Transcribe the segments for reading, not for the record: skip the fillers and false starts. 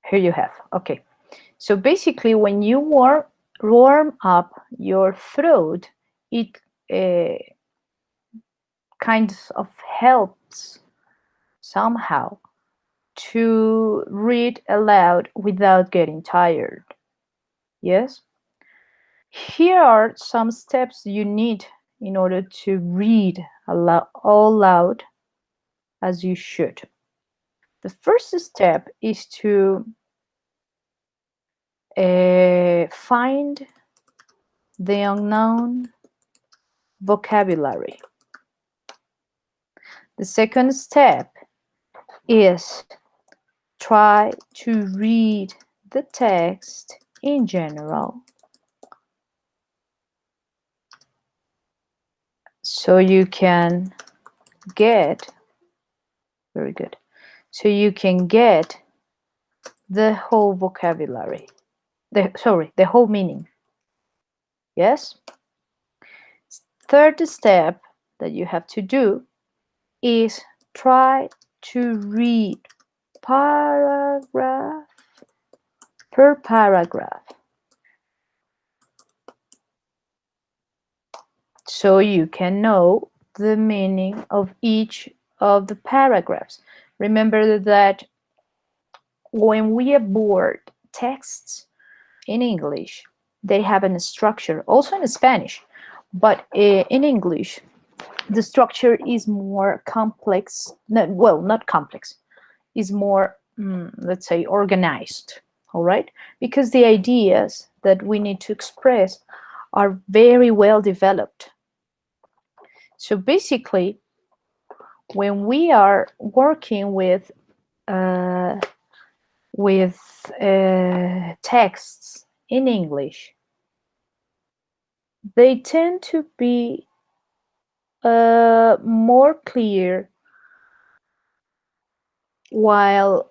Here you have. Okay. So basically, when you warm up your throat, it kind of helps somehow to read aloud without getting tired. Yes? Here are some steps you need in order to read all loud as you should. The first step is to find the unknown vocabulary. The second step is try to read the text in general so you can get, very good, so you can get the whole vocabulary, the whole meaning. Yes? Third step that you have to do is try to read paragraph per paragraph so you can know the meaning of each of the paragraphs. Remember that when we abort texts in English, they have a structure, also in Spanish, but in English, the structure is more complex. Well, not complex, is more, let's say, organized. All right, because the ideas that we need to express are very well developed. So basically, when we are working with texts in English, they tend to be more clear while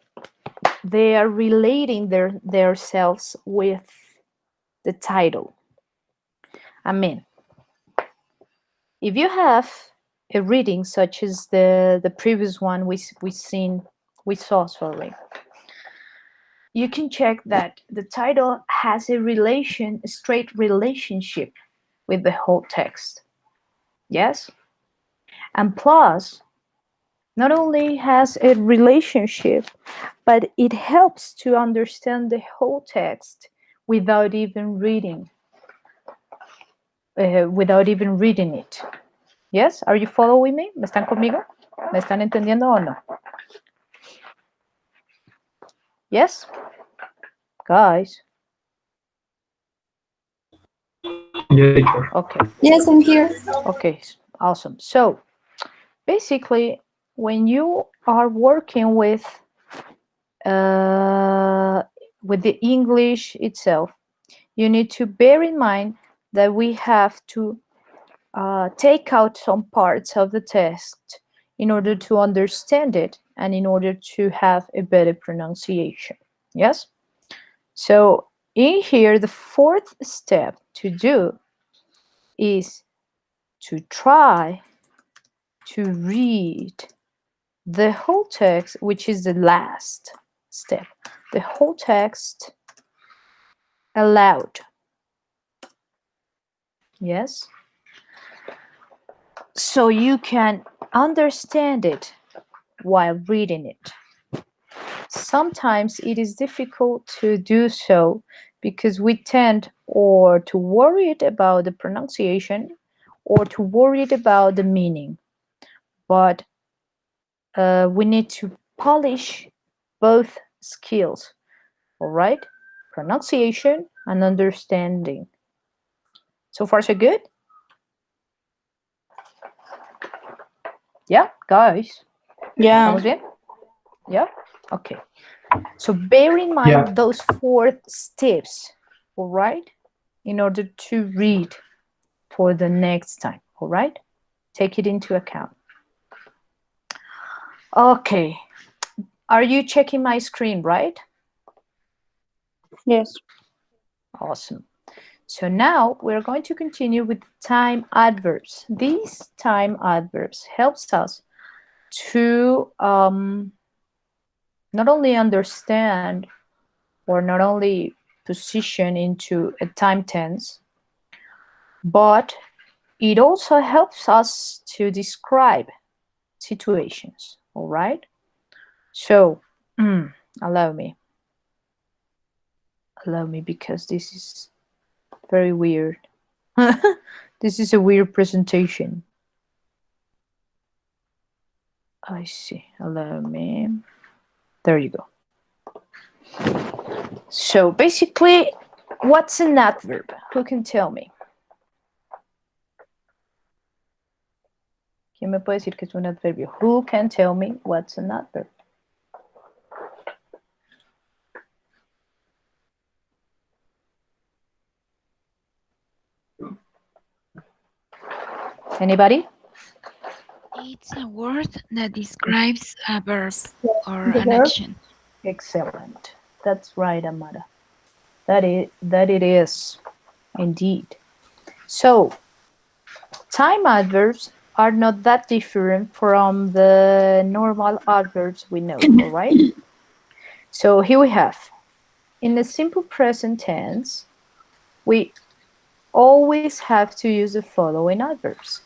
they are relating themselves with the title. I mean, if you have a reading such as the previous one we saw, you can check that the title has a straight relationship with the whole text. Yes? And plus, not only has a relationship, but it helps to understand the whole text without even reading it. Yes? Are you following me? ¿Me están conmigo? ¿Me están entendiendo o no? Yes? Guys? Okay. Yes, I'm here. Okay, awesome. So basically, when you are working with the English itself, you need to bear in mind that we have to take out some parts of the text in order to understand it and in order to have a better pronunciation. Yes? So in here, the fourth step to do is to try to read the whole text, which is the last step, the whole text aloud. Yes? So you can understand it while reading it. Sometimes it is difficult to do so because we tend or to worry about the pronunciation or to worry about the meaning. But we need to polish both skills, all right? Pronunciation and understanding. So far, so good? Yeah, guys? Yeah. ¿Estamos bien? Yeah? Okay. So bear in mind those 4 steps, all right? In order to read for the next time, all right? Take it into account. Okay. Are you checking my screen, right? Yes. Awesome. So now we're going to continue with time adverbs. These time adverbs helps us to not only understand or not only position into a time tense, but it also helps us to describe situations. All right. So allow me, because this is very weird. This is a weird presentation. I see. Allow me. There you go. So basically, what's an adverb? Who can tell me? ¿Quién me puede decir que es un adverbio? Who can tell me what's an adverb? Anybody? It's a word that describes a verb or The an verb? action. Excellent. That's right, Amara. That it is, indeed. So, time adverbs are not that different from the normal adverbs we know, all right? So here we have, in the simple present tense, we always have to use the following adverbs.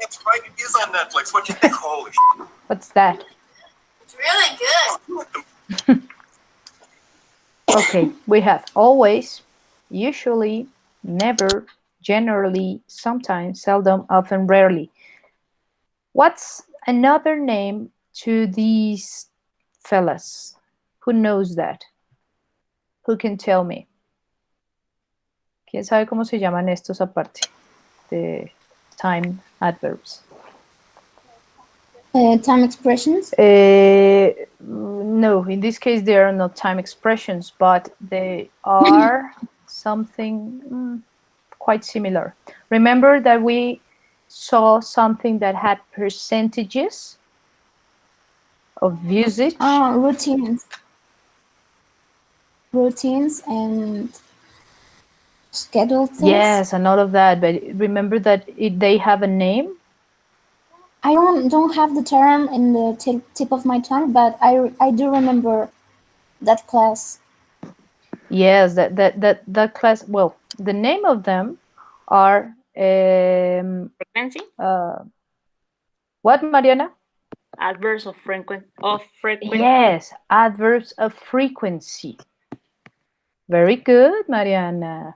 It's right. It is on Netflix. What you think? Holy. What's that? It's really good. Okay, we have always, usually, never, generally, sometimes, seldom, often, rarely. What's another name to these fellas? Who knows that? Who can tell me? ¿Quién sabe cómo se llaman estos aparte de time adverbs? Time expressions? No, in this case they are not time expressions, but they are something quite similar. Remember that we saw something that had percentages of usage? Routines. Routines and schedule things. Yes, and all of that, but remember that they have a name? I don't have the term in the tip of my tongue, but I do remember that class. Yes, that class. Well, the name of them are Frequency? What, Mariana? Adverbs of frequency. Yes, adverbs of frequency. Very good, Mariana.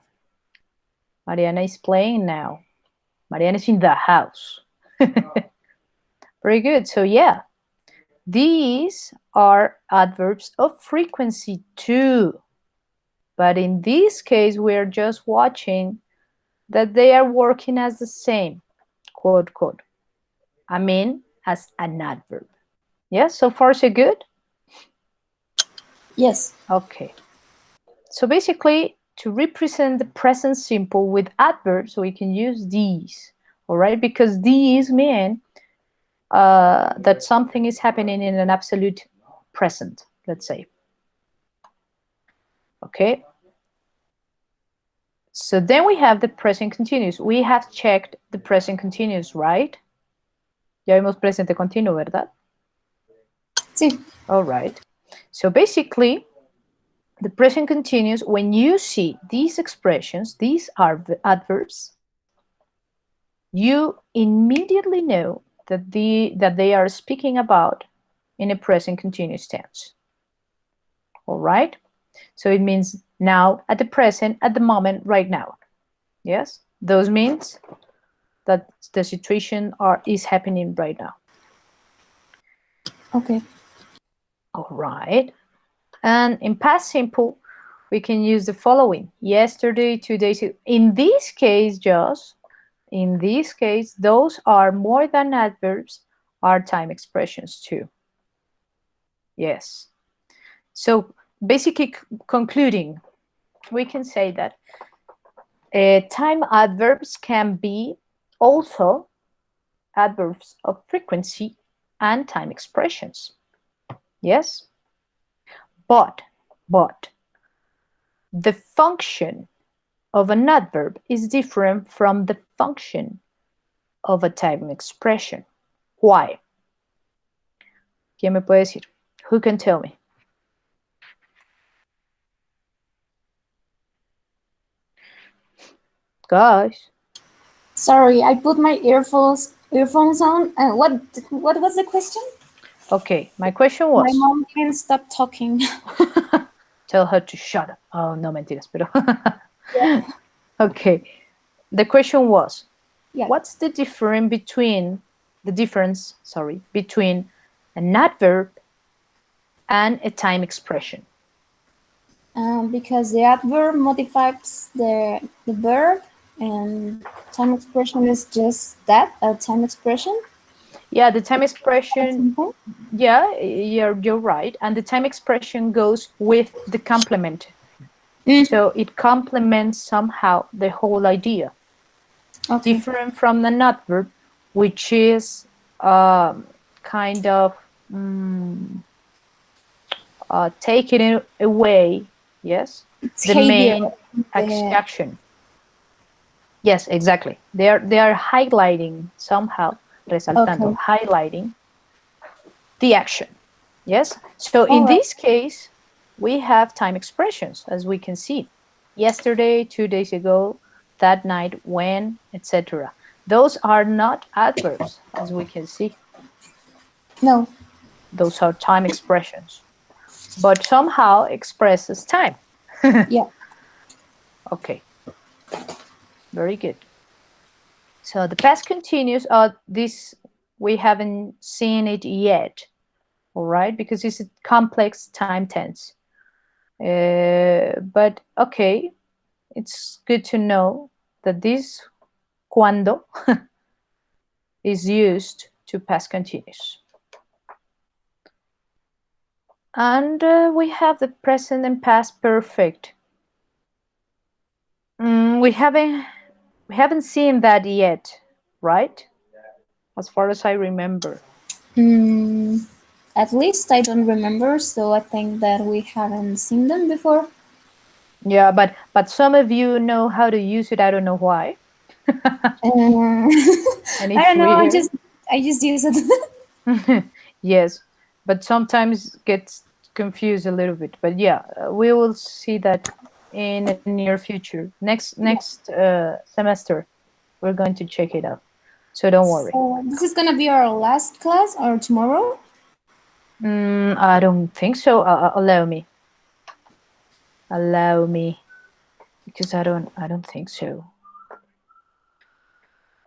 Mariana is playing now. Mariana is in the house. Very good. So yeah, these are adverbs of frequency too. But in this case, we're just watching that they are working as the same, quote, quote. I mean, as an adverb. Yes, so far so good? Yes. Okay. So basically, to represent the present simple with adverbs, we can use these, all right? Because these mean that something is happening in an absolute present, let's say. Okay. So then we have the present continuous. We have checked the present continuous, right? Ya vimos presente continuo, ¿verdad? Sí. All right. So basically, the present continuous, when you see these expressions, these are the adverbs, you immediately know that they are speaking about in a present continuous tense. All right? So it means now, at the present, at the moment, right now. Yes? Those means that the situation is happening right now. Okay. All right. And in past simple, we can use the following: yesterday, 2 days ago. In this case, just in this case, those are more than adverbs, are time expressions too. Yes. So basically, concluding, we can say that time adverbs can be also adverbs of frequency and time expressions. Yes? But the function of an adverb is different from the function of a time expression. Why? ¿Quién me puede decir? Who can tell me? Guys. Sorry, I put my earphones on. And what was the question? Okay, my question My was. mom didn't stop talking. Tell her to shut up. Oh, no mentiras, pero. Yeah. Okay. The question was, Yeah. what's the difference between an adverb and a time expression? Because the adverb modifies the verb, and time expression is just that, a time expression. Yeah, the time That's expression, simple. yeah, you're right. And the time expression goes with the complement. Mm, So it complements somehow the whole idea. okay. Different from an adverb, which is um, kind of taking it away, yes, It's the behavior. main The, action. Yes, exactly. They are highlighting somehow, resaltando, okay. highlighting the action. Yes. So All in right. this case, we have time expressions, as we can see. Yesterday, 2 days ago, that night, when, etc. Those are not adverbs, as we can see. No. Those are time expressions, but somehow expresses time. Yeah. Okay, very good. So the past continuous, this we haven't seen it yet, all right, because it's a complex time tense. But okay, it's good to know that this cuando is used to past continuous. And we have the present and past perfect. We haven't seen that yet, right? As far as I remember. Mm, at least I don't remember, so I think that we haven't seen them before. Yeah, but some of you know how to use it. I don't know why, and I it's don't know. I weird. just I just use it. Yes, but sometimes gets confused a little bit. But yeah, we will see that in the near future. Yeah. Next semester, we're going to check it out. So don't worry. So this is gonna be our last class or tomorrow. I don't think so. Allow me. Allow me, because I don't think so.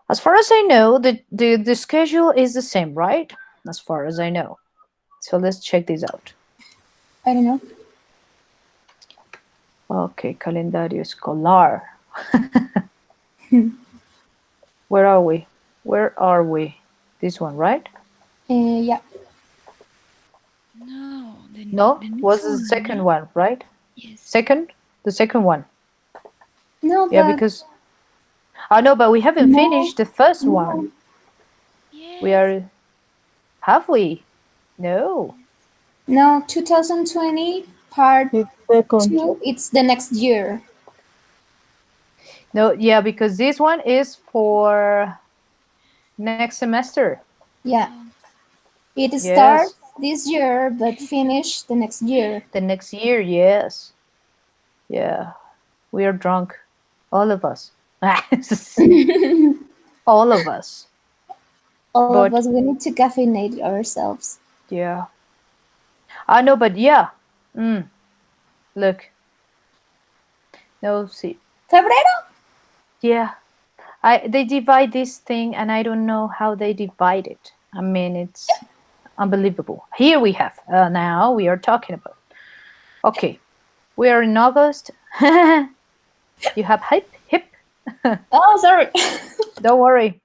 As far as I know, the schedule is the same, right? As far as I know. So let's check this out. I don't know. Okay, calendario escolar. Where are we? Where are we? This one, right? Yeah. No, No, the next was the one, second no? one, right? Yes. Second? The second one. No, Yeah, but because oh no, but we haven't no, finished the first no, one. We Yes. are have we? No. no. 2020 part The second. two. It's the next year. No, yeah, because this one is for next semester. Yeah. Oh, It Yes. starts this year, but finish the next year. The next year, yes. Yeah. We are drunk. All of us. All of us. All of But us, we need to caffeinate ourselves. yeah. I know, but yeah. Look. No, see. Febrero? Yeah. They divide this thing and I don't know how they divide it. I mean, it's unbelievable. Here we have. Now we are talking about. Okay. We are in August. You have hip. Oh, sorry. Don't worry.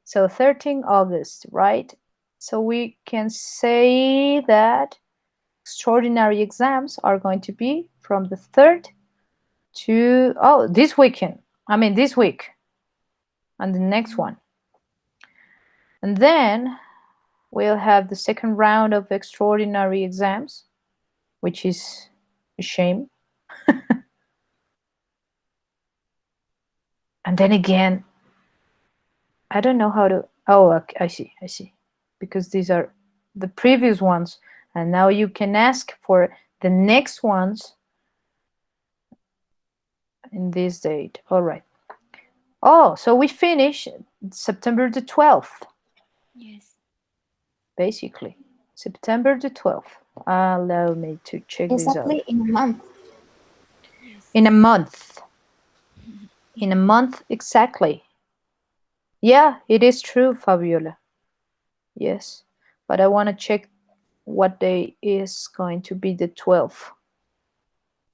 So 13 August, right? So we can say that extraordinary exams are going to be from the 3rd to, oh, this weekend. I mean, this week and the next one. And then we'll have the second round of extraordinary exams, which is a shame. And then again, I don't know how to. Oh, okay, I see. Because these are the previous ones, and now you can ask for the next ones. in this date. All right. Oh, so we finish September the 12th, Yes. basically. September the 12th. Allow me to check this out. Exactly in a month. Yes. In a month. In a month exactly. Yeah, it is true, Fabiola. Yes. But I want to check what day is going to be the 12th.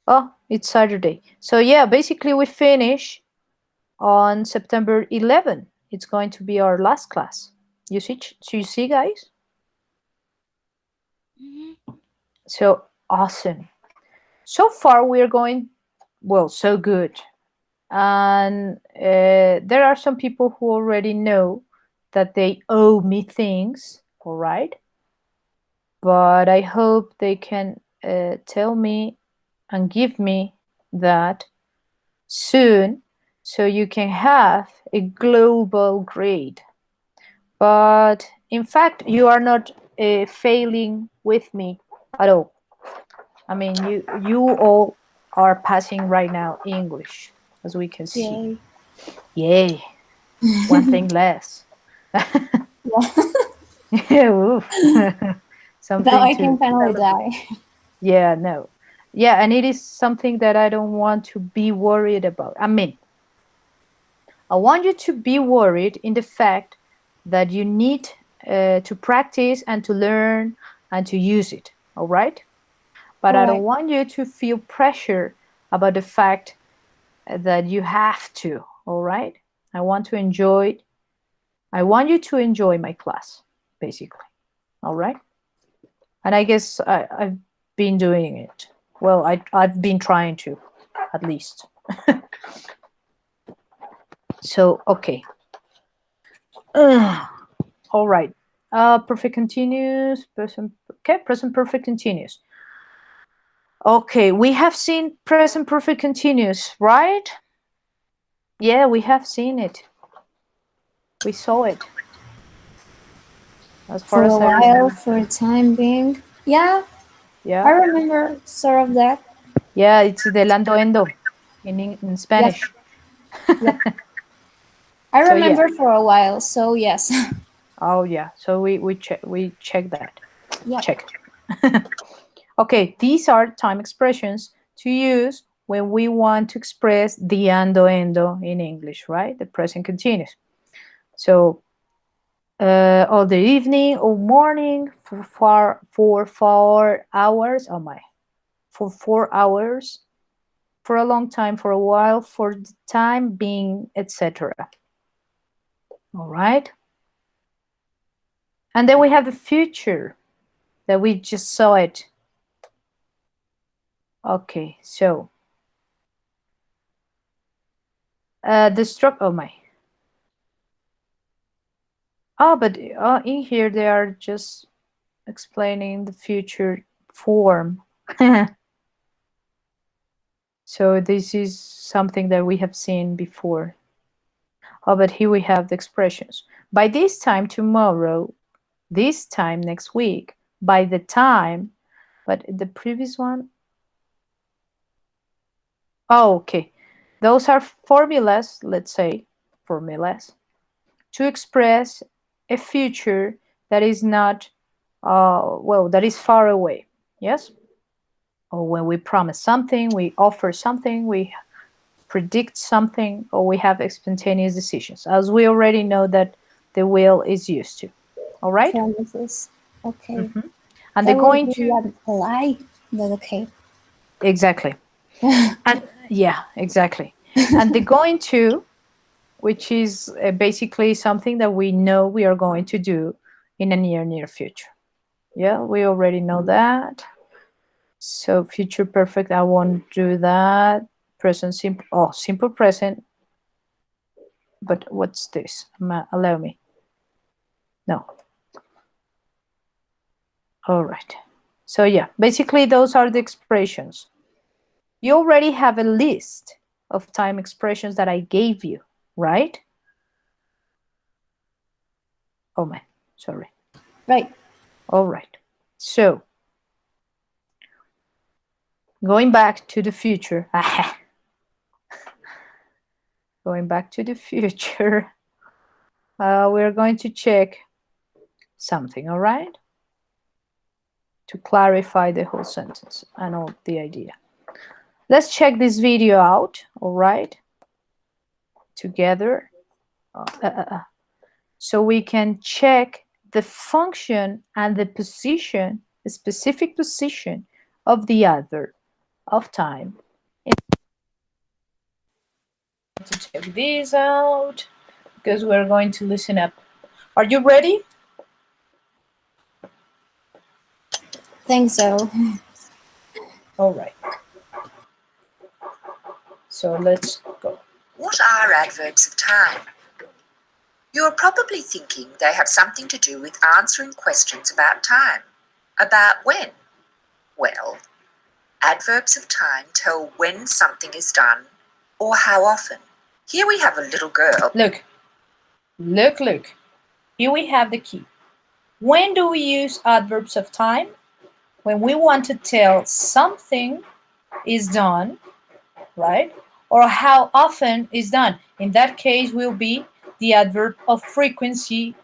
Oh, it's Saturday. So yeah, basically we finish on September 11. It's going to be our last class. You see, guys? Mhm. So awesome. So far, we are going well, so good. And there are some people who already know that they owe me things, all right? But I hope they can tell me and give me that soon so you can have a global grade. But in fact, you are not failing with me at all. I mean, you all are passing right now English, as we can see. Yay. Yay, one thing less. Yeah. Oof. Now Something I to can finally celebrate. die. Yeah, no. Yeah, and it is something that I don't want to be worried about. I mean, I want you to be worried in the fact that you need to practice and to learn and to use it. All right? But I don't Correct. want you to feel pressure about the fact that you have to. All right? I want to enjoy. I want you to enjoy my class, basically. All right? And I guess I've been doing it. Well, I've been trying to, at least. So, okay. All right. Perfect continuous, present, okay, present perfect continuous. Okay, we have seen present perfect continuous, right? Yeah, we have seen it. We saw it, as far For a as I while, remember. for a time being. Yeah, I Yeah, remember sort of that. yeah, it's delando endo in Yep, Spanish. yep. I So yeah. remember for a while, so yes. Oh yeah. So we check that. Yep. Check. Okay, these are time expressions to use when we want to express the ando endo in English, right? The present continuous. So, all the evening or morning for 4 hours. Oh my, for 4 hours, for a long time, for a while, for the time being, etc. All right. And then we have the future that we just saw it. Okay, so the struct. Oh my. Oh, but in here they are just explaining the future form. So this is something that we have seen before. Oh, but here we have the expressions. By this time tomorrow, this time next week, by the time, but the previous one. Oh, okay. Those are formulas, let's say, formulas, to express a future that is not, well, that is far away. Yes? Or when we promise something, we offer something, we predict something, or we have spontaneous decisions, as we already know that the will is used to. All right? Promises. Okay. Mhm. And they're That would going be to, a lie, but okay. exactly. And yeah, exactly. And they're going to, which is basically something that we know we are going to do in a near future. Yeah, we already know that. So future perfect, I won't do that. Present simple, oh, simple present. But what's this? Allow me. No. All right. So yeah, basically those are the expressions. You already have a list of time expressions that I gave you, right? Oh man, sorry. Right. All right. So going back to the future. Going back to the future, we're going to check something, all right? To clarify the whole sentence and all the idea. Let's check this video out, all right? Together. So we can check the function and the position, the specific position of the adverb of time. To check this out because we're going to listen up. Are you ready? Think so. All right. So let's go. What are adverbs of time? You're probably thinking they have something to do with answering questions about time. About when? Well, adverbs of time tell when something is done or how often. Here we have a little girl. Look. Here we have the key. When do we use adverbs of time? When we want to tell something is done, right? Or how often is done. In that case will be the adverb of frequency,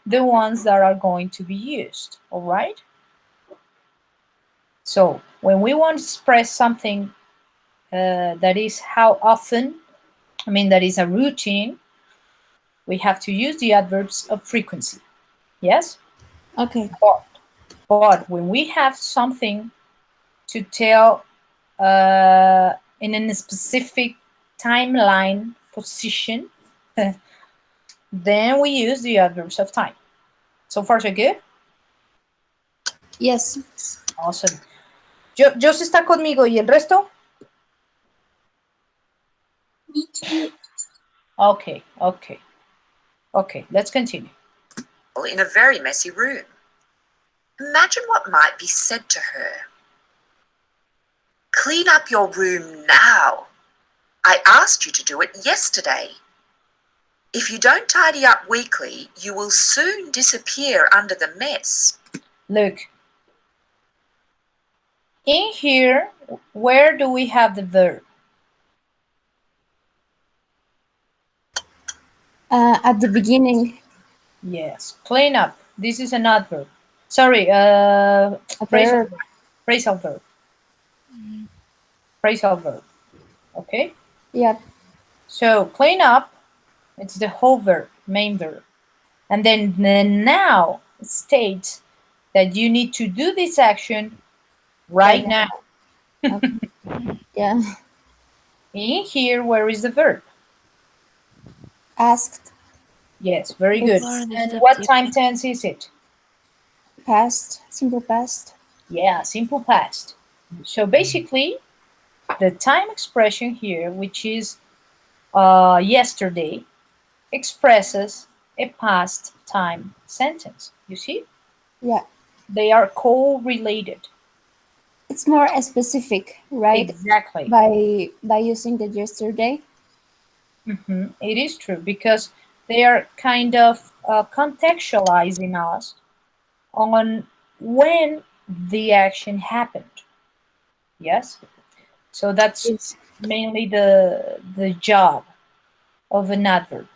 the ones that are going to be used, all right? So when we want to express something that is how often, that is a routine, we have to use the adverbs of frequency. Yes? Okay. But when we have something to tell in a specific timeline position, then we use the adverbs of time. So far, so good? Yes. Awesome. Jos está conmigo, ¿y el resto? Me too. Okay, let's continue. In a very messy room. Imagine what might be said to her. Clean up your room now. I asked you to do it yesterday. If you don't tidy up weekly, you will soon disappear under the mess. Look. In here, where do we have the verb? At the beginning. Yes, clean up. This is an adverb. Sorry, phrasal verb. Phrasal verb. Phrasal verb. Okay? Yeah. So clean up, it's the whole verb, main verb. And then the now states that you need to do this action right now. Okay. Yeah. In here, where is the verb? Asked. Yes, very good. And what time tense is it? Past. Simple past. Yeah, simple past. So basically, the time expression here, which is yesterday, expresses a past time sentence. You see? Yeah. They are co-related. It's more specific, right? Exactly. By using the yesterday. It is true because they are kind of contextualizing us on when the action happened. Yes? So that's mainly the job of an adverb.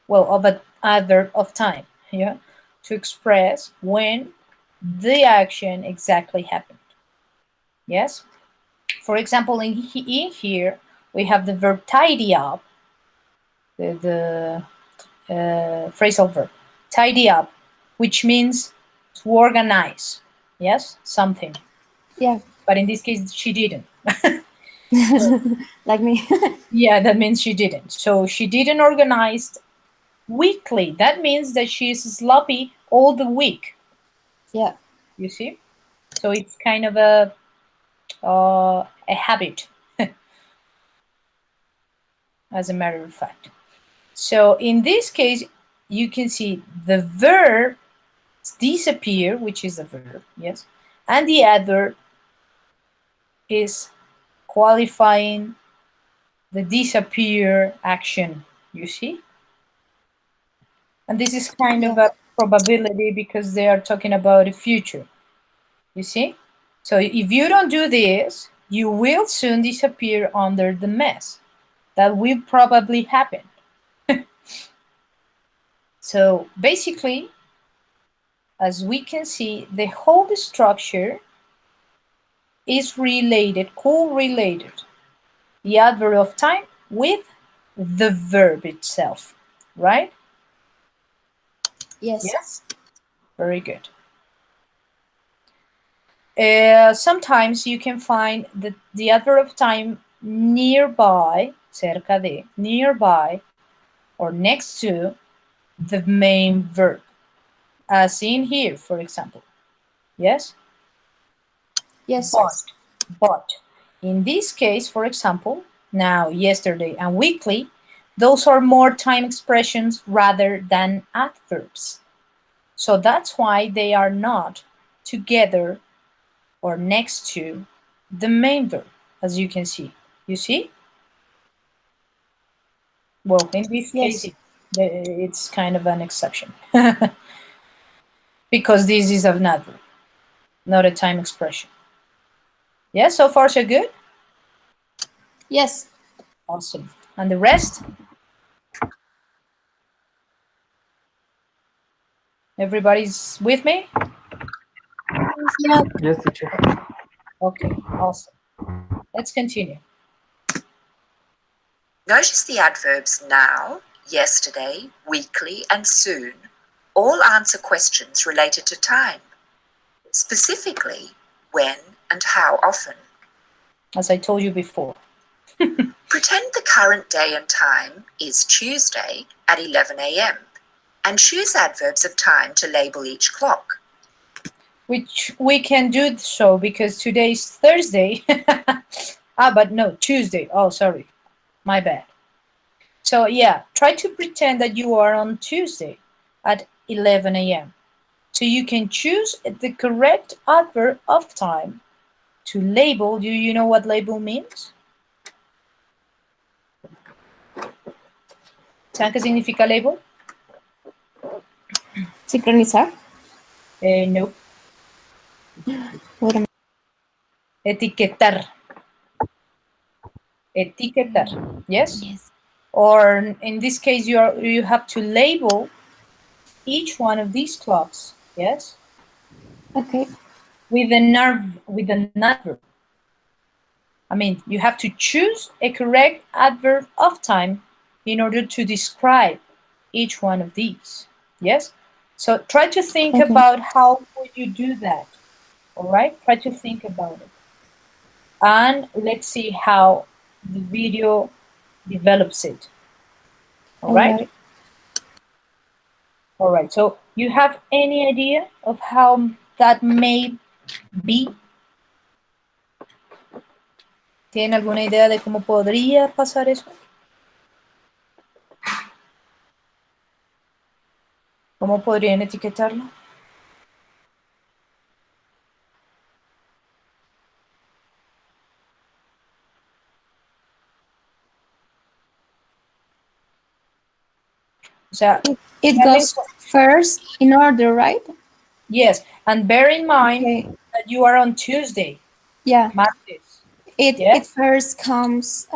Well, of an adverb of time, yeah, to express when the action exactly happened. Yes? For example, in here, we have the verb tidy up, the phrasal verb, tidy up, which means to organize, yes, something. Yeah. But in this case, she didn't. Like me. Yeah, that means she didn't. So she didn't organize weekly. That means that she is sloppy all the week. Yeah. You see? So it's kind of a habit, as a matter of fact. So in this case, you can see the verb disappear, which is a verb, yes, and the adverb is qualifying the disappear action, you see? And this is kind of a probability because they are talking about the future, you see? So if you don't do this, you will soon disappear under the mess. That will probably happen. So basically, as we can see, the whole structure is related, correlated, the adverb of time with the verb itself, right? Yes. Yes. Very good. Sometimes you can find the adverb of time nearby, cerca de, nearby, or next to the main verb, as in here, for example. Yes? Yes. But in this case, for example, now, yesterday, and weekly, those are more time expressions rather than adverbs. So that's why they are not together or next to the main verb, as you can see. You see? Well, in this case, Yes. it's kind of an exception because this is an adverb, not a time expression. Yeah, so far so good? Yes. Awesome. And the rest? Everybody's with me? Yeah. Yes, teacher. Okay, awesome. Let's continue. Notice the adverbs now, yesterday, weekly, and soon all answer questions related to time, specifically when and how often. As I told you before. Pretend the current day and time is Tuesday at 11 a.m. and choose adverbs of time to label each clock. Which we can do so because today is Thursday. But no, Tuesday. Oh, sorry. My bad. So yeah, try to pretend that you are on Tuesday at 11 a.m. So you can choose the correct adverb of time to label. Do you know what label means? ¿Saben qué significa label? Sincronizar. No. Wait a minute. Etiquetar. Etiquetar. Yes? Yes. Or in this case, you have to label each one of these clocks. Yes? Okay. With an adverb. I mean, you have to choose a correct adverb of time in order to describe each one of these. Yes? So try to think Okay. about how would you do that. All right? Try to think about it. And let's see how the video develops it. All All right? right. All right. So you have any idea of how that may be? ¿Tienen alguna idea de cómo podría pasar eso? ¿Cómo podrían etiquetarlo? O sea, It goes first in order, right? yes, and bear in mind Okay. that you are on Tuesday, Yeah. martes. It Yes? first comes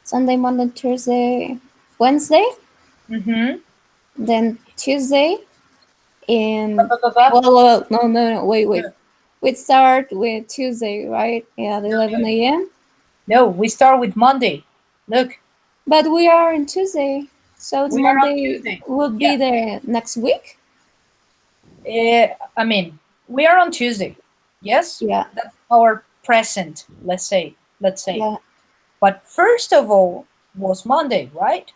Sunday, Monday, Tuesday, Wednesday, Mm-hmm. then Tuesday, and Ba. no, wait. We start with Tuesday, right? At 11 a.m. No, we start with Monday. Look, But we are on Tuesday, so it's we are on Monday Tuesday. would be the next week. I mean, we are on Tuesday. Yes? Yeah, That's our present, let's say. yeah. But first of all was Monday, right?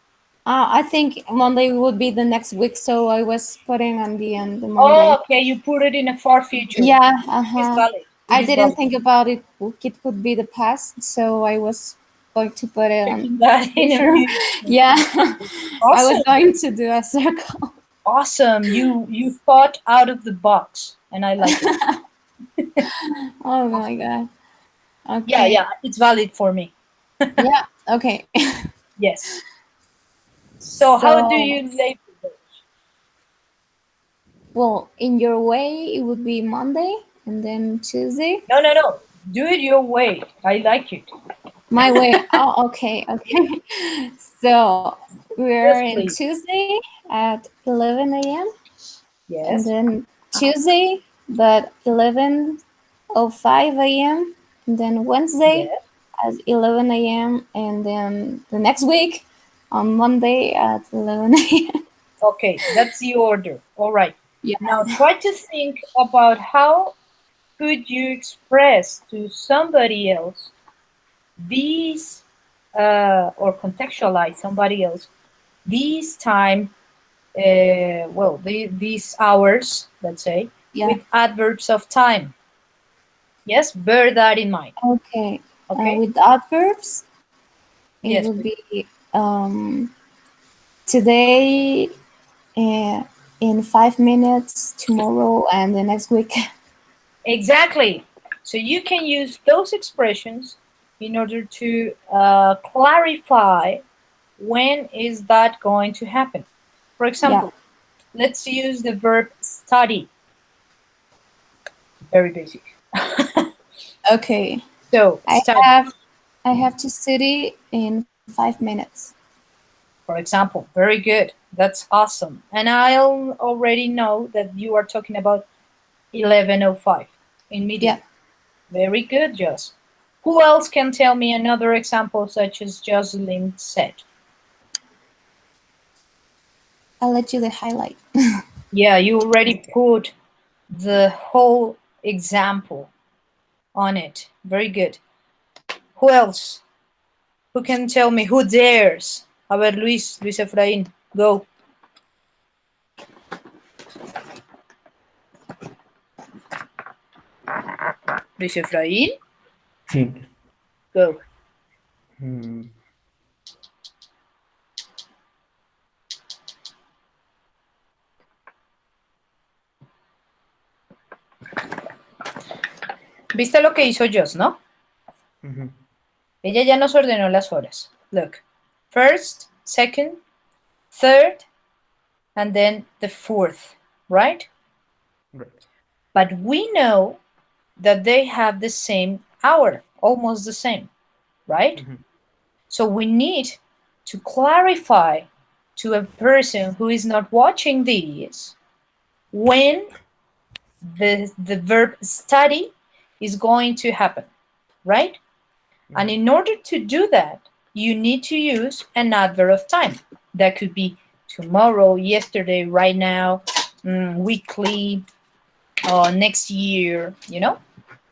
I think Monday would be the next week, so I was putting on the end the Monday. Oh, okay, you put it in a far future. Yeah, It's valid. I It is didn't valid. think about it. It could be the past, so I was going to put it on. Taking that in a Future. future. Yeah, I was Awesome. going to do a circle. Awesome. You thought out of the box, and I like it. Oh my god. Yeah, Okay. yeah, it's valid for me. Yeah. Okay. Yes. So how do you label those? Well, in your way, it would be Monday and then Tuesday. No. Do it your way. I like it. My way. Oh, okay. So we're in please. Tuesday at 11 a.m. And Yes. then Tuesday, but 11:05 a.m. And then Wednesday Yes. at 11 a.m. And then the next week on Monday at 11 a.m. Okay, that's the order. All right. Yeah. Now try to think about how could you express to somebody else these or contextualize somebody else these time these hours, let's say, Yeah. with adverbs of time. Yes, bear that in mind. Okay. Okay. With adverbs, it Yes, would please. be today, in 5 minutes, tomorrow, and the next week. Exactly. So you can use those expressions in order to clarify when is that going to happen. For Yeah. example, let's use the verb study. Very basic. Okay. So I study, have I have to study in 5 minutes. for example. Very good. That's awesome. And I already know that you are talking about 11:05 Yeah. immediately. Very good, Joss. Who else can tell me another example such as Jocelyn said? I'll let you the highlight. Yeah, you already put the whole example on it. Very good. Who else? Who can tell me? Who dares? A ver, Luis Efraín, go. Luis Efraín, Sí. go. Mm, ¿Viste lo que hizo Joss, no? ujú, Ella ya nos ordenó las horas. Look, first, second, third, and then the fourth, right? right. But we know that they have the same hour, almost the same, right? Ujú, So we need to clarify to a person who is not watching these when the verb study is going to happen, right? And ujú, in order to do that, you need to use an adverb of time. That could be tomorrow, yesterday, right now, weekly, next year, you know?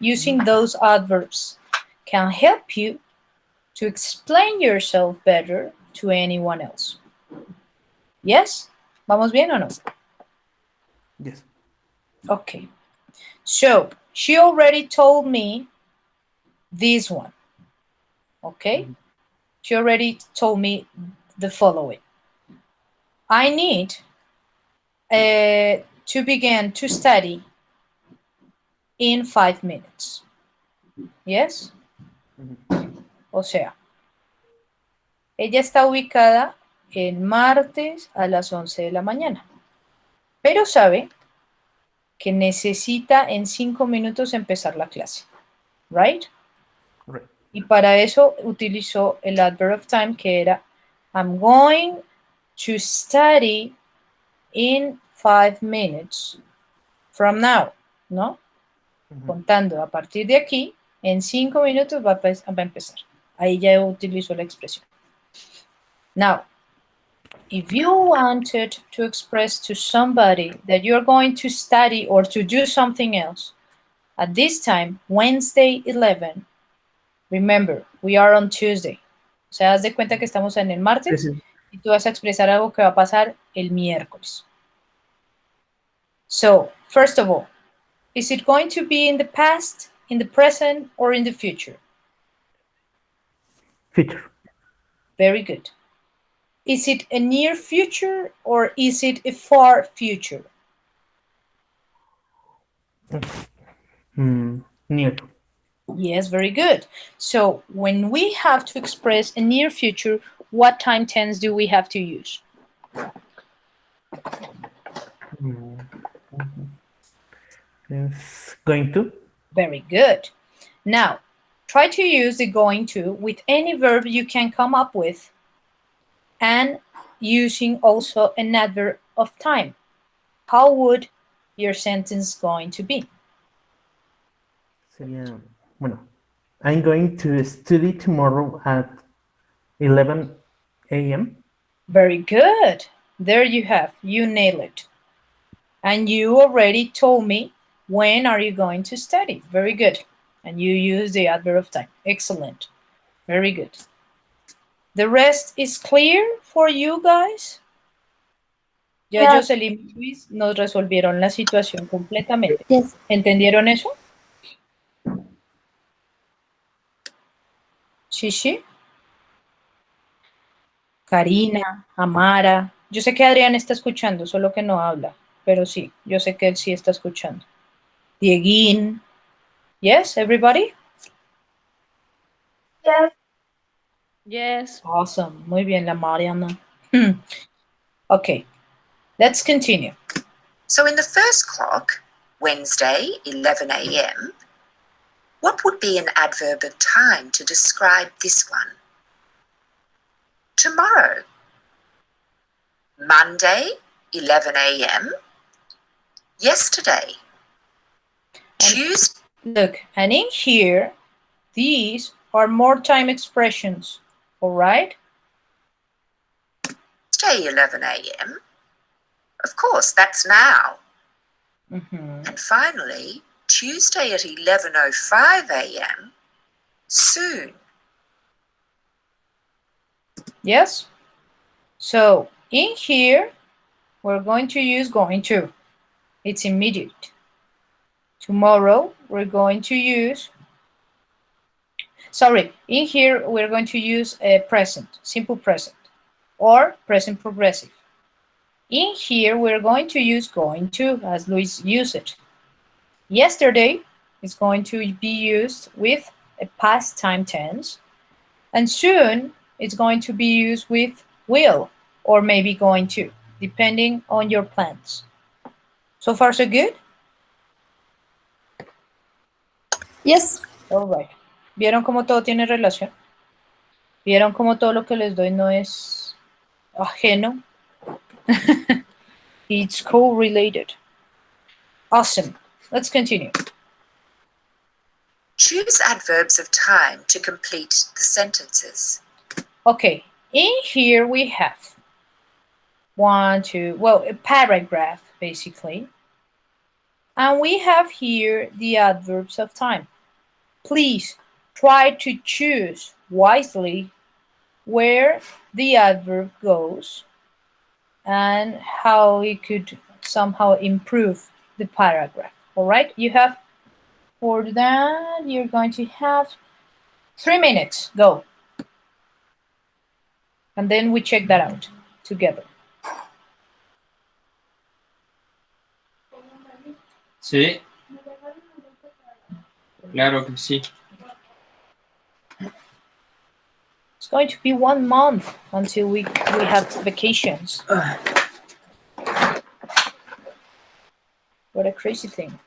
Using ujú. those adverbs can help you to explain yourself better to anyone else. Yes? ¿Vamos bien o no? Yes. Okay. So, she already told me this one. Okay? Ujú, She already told me the following. I need to begin to study in 5 minutes. Yes? ujú, O sea, ella está ubicada el martes a las 11 de la mañana, pero sabe que necesita en 5 minutos empezar la clase. Right? right. Y para eso utilizó el adverb of time que era I'm going to study in 5 minutes from now, ¿no? Ujú, Contando a partir de aquí, en 5 minutos va a empezar. Ahí ya utilizó la expresión. Now, if you wanted to express to somebody that you're going to study or to do something else, at this time, Wednesday 11, remember, we are on Tuesday. O sea, haz de cuenta que estamos en el sí, martes sí. y tú vas a expresar algo que va a pasar el miércoles. So, first of all, is it going to be in the past, in the present, or in the future? Future. Very good. Is it a near future or is it a far future? Near. Yes, very good. So when we have to express a near future, what time tense do we have to use? Mm, ujú. It's going to. Very good. Now, try to use the going to with any verb you can come up with and using also an adverb of time. How would your sentence going to be? Sería, bueno, I'm going to study tomorrow at 11 a.m. Very good. There you have. You nail it. And you already told me when are you going to study. Very good. And you use the adverb of time. Excellent. Very good. The rest is clear for you guys. Ya Yes. Jocelyn y Luis nos resolvieron la situación completamente. Yes. ¿Entendieron eso? Sí, sí. Karina, Amara. Yo sé que Adrián está escuchando, solo que no habla. Pero sí, yo sé que él sí está escuchando. Dieguín. Yes, everybody? Yes. Yes. Awesome. Muy bien, la Mariana. Okay, let's continue. So in the first clock, Wednesday, 11 a.m., what would be an adverb of time to describe this one? Tomorrow. Monday, 11 a.m. Yesterday. Tuesday, Look, and in here, these are more time expressions, all right? 11 a.m. Of course, that's now. Mhm. And finally, Tuesday at 11:05 a.m. Soon. Yes? So in here, we're going to use going to. It's immediate. Tomorrow, we're going to use, sorry, in here, we're going to use a present, simple present, or present progressive. In here, we're going to use going to, as Luis used it. Yesterday is going to be used with a past time tense, and soon it's going to be used with will or maybe going to, depending on your plans. So far, so good? Yes. All right. ¿Vieron cómo todo tiene relación? ¿Vieron cómo todo lo que les doy no es ajeno? It's co-related. Awesome. Let's continue. Choose adverbs of time to complete the sentences. Okay, in here we have one, two, well, a paragraph basically. And we have here the adverbs of time. Please try to choose wisely where the adverb goes and how it could somehow improve the paragraph. All right, you have for that, you're going to have 3 minutes. Go. And then we check that out together. Sí, claro que sí. It's going to be 1 month until we have vacations. What a crazy thing.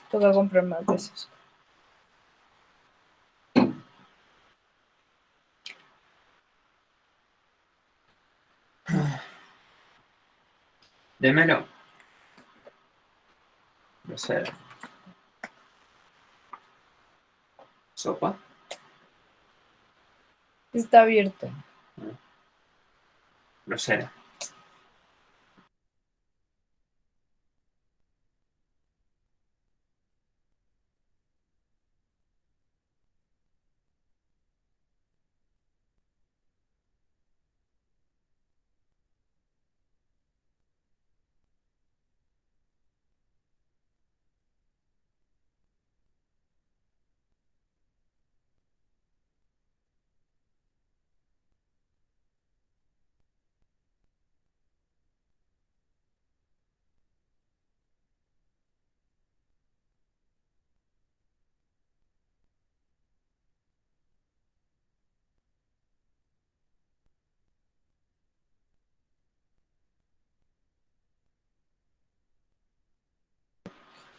Toca comprar más de esos. Démelo. No sé. ¿Sopa? Está abierto. No sé.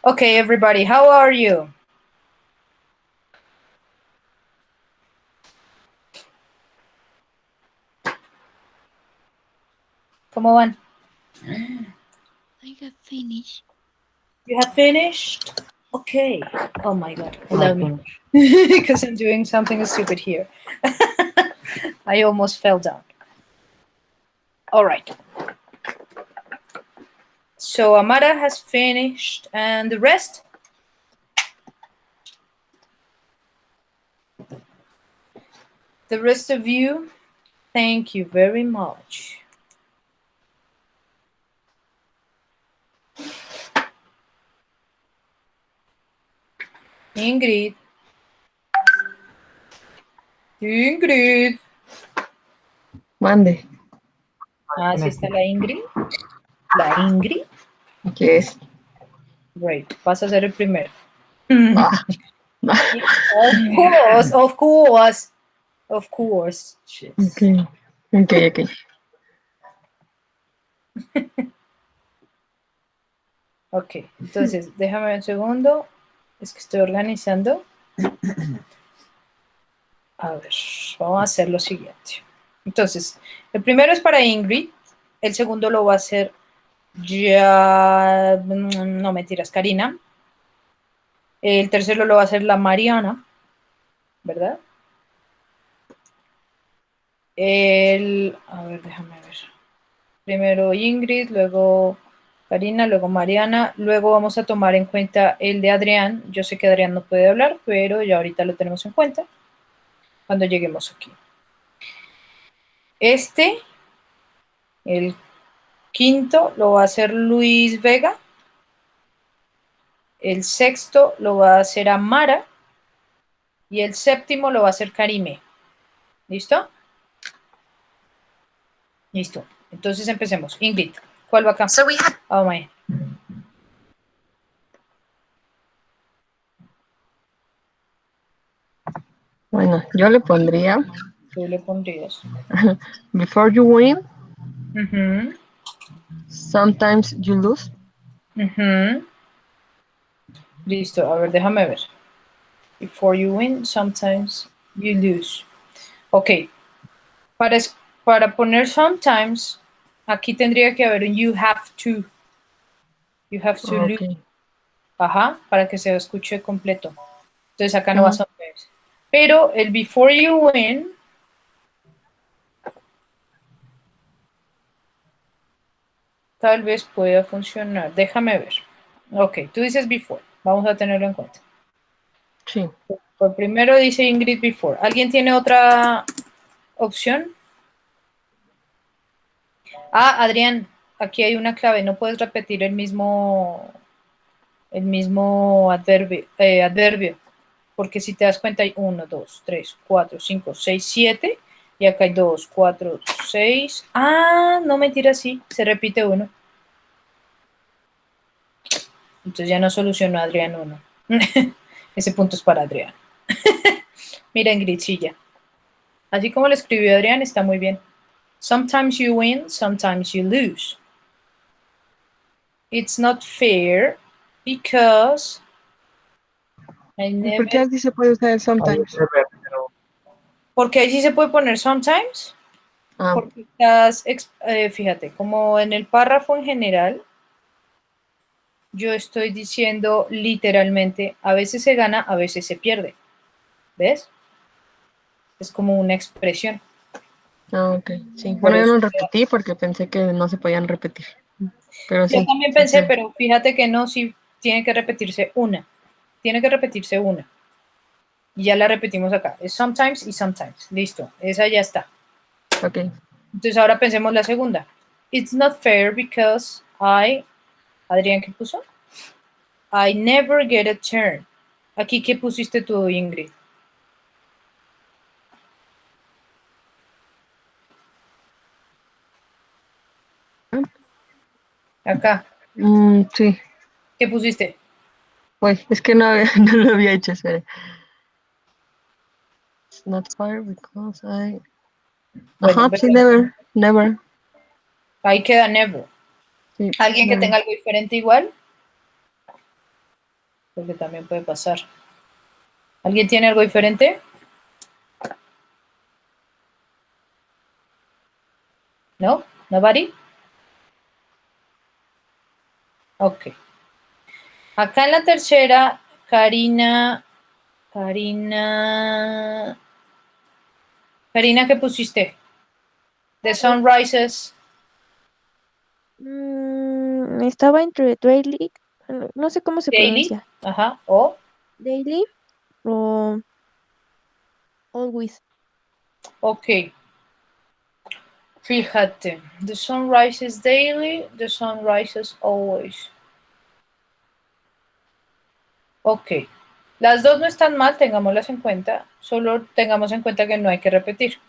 Okay, everybody, how are you? ¿Cómo van? I got finished. You have finished? Okay. Oh my God, allow Not me. finished. Because I'm doing something stupid here. I almost fell down. All right. So Amara has finished, and the rest? The rest of you, thank you very much. Ingrid. Ingrid. Mande. Ah, sí está la Ingrid. La Ingrid. Yes. Great. Vas a ser el primero. Ah, Of course, of course, of course. okay. Okay. Ok, entonces déjame un segundo. Es que estoy organizando. A ver, vamos a hacer lo siguiente. Entonces, el primero es para Ingrid. El segundo lo va a hacer ya. No mentiras, Karina. El tercero lo va a hacer la Mariana, ¿verdad? A ver, déjame ver. Primero Ingrid, luego Karina, luego Mariana. Luego vamos a tomar en cuenta el de Adrián. Yo sé que Adrián no puede hablar, pero ya ahorita lo tenemos en cuenta cuando lleguemos aquí. Este, el quinto, lo va a hacer Luis Vega. El sexto lo va a hacer Amara. Y el séptimo lo va a hacer Karime. ¿Listo? Listo. Entonces empecemos. Ingrid, ¿cuál va acá? So we have Oh, my. Bueno, yo le pondría Tú le pondrías. before you win, Ujú, sometimes you lose. ujú. Listo. A ver, déjame ver. Before you win, sometimes you lose. Ok. Para poner sometimes, aquí tendría que haber un you have to. You have to lose. Okay. Ajá, para que se escuche completo. Entonces acá no va Mm, sometimes. Pero el before you win, tal vez pueda funcionar. Déjame ver. Ok, tú dices before. Vamos a tenerlo en cuenta. sí. Por primero dice Ingrid before. ¿Alguien tiene otra opción? Ah, Adrián, aquí hay una clave. No puedes repetir el mismo adverbio, porque si te das cuenta hay 1, 2, 3, 4, 5, 6, 7, y acá hay 2, 4, 6. Ah, no, mentira, sí, se repite uno. Entonces ya no solucionó Adrián uno. Ese punto es para Adrián. Mira, Ingrid, sí, ya. Así como lo escribió Adrián, está muy bien. Sometimes you win, sometimes you lose. It's not fair because I ¿Y por qué never... así se puede usar el sometimes? Porque ahí sí se puede poner sometimes. Ah, Porque fíjate, como en el párrafo en general, yo estoy diciendo literalmente, a veces se gana, a veces se pierde. ¿Ves? Es como una expresión. ok, sí. Por Bueno, yo eso. no repetí porque pensé que no se podían repetir. Pero Yo sí, también sí pensé, se. pero fíjate que no, sí tiene que repetirse una. Tiene que repetirse una. Y ya la repetimos acá. Es sometimes y sometimes. Listo. Esa ya está. Ok. Entonces ahora pensemos la segunda. It's not fair because Adrián, ¿qué puso? I never get a turn. Aquí, ¿qué pusiste tú, Ingrid? Acá. Sí. ¿Qué pusiste? Uy, es que no, no lo había hecho, espera. It's not fair because I. Bueno, Ajá, sí, never, never. ahí queda never. Sí, ¿Alguien que never. tenga algo diferente igual? porque también puede pasar. ¿Alguien tiene algo diferente? ¿No? ¿Nobody? Ok. Acá en la tercera, Karina, ¿qué pusiste? The sun rises. Estaba entre daily, no sé cómo se Daily. pronuncia. Ajá. O. Daily o always. Ok. Fíjate. The sun rises daily. The sun rises always. Ok. Las dos no están mal, tengámoslas en cuenta. Solo tengamos en cuenta que no hay que repetir.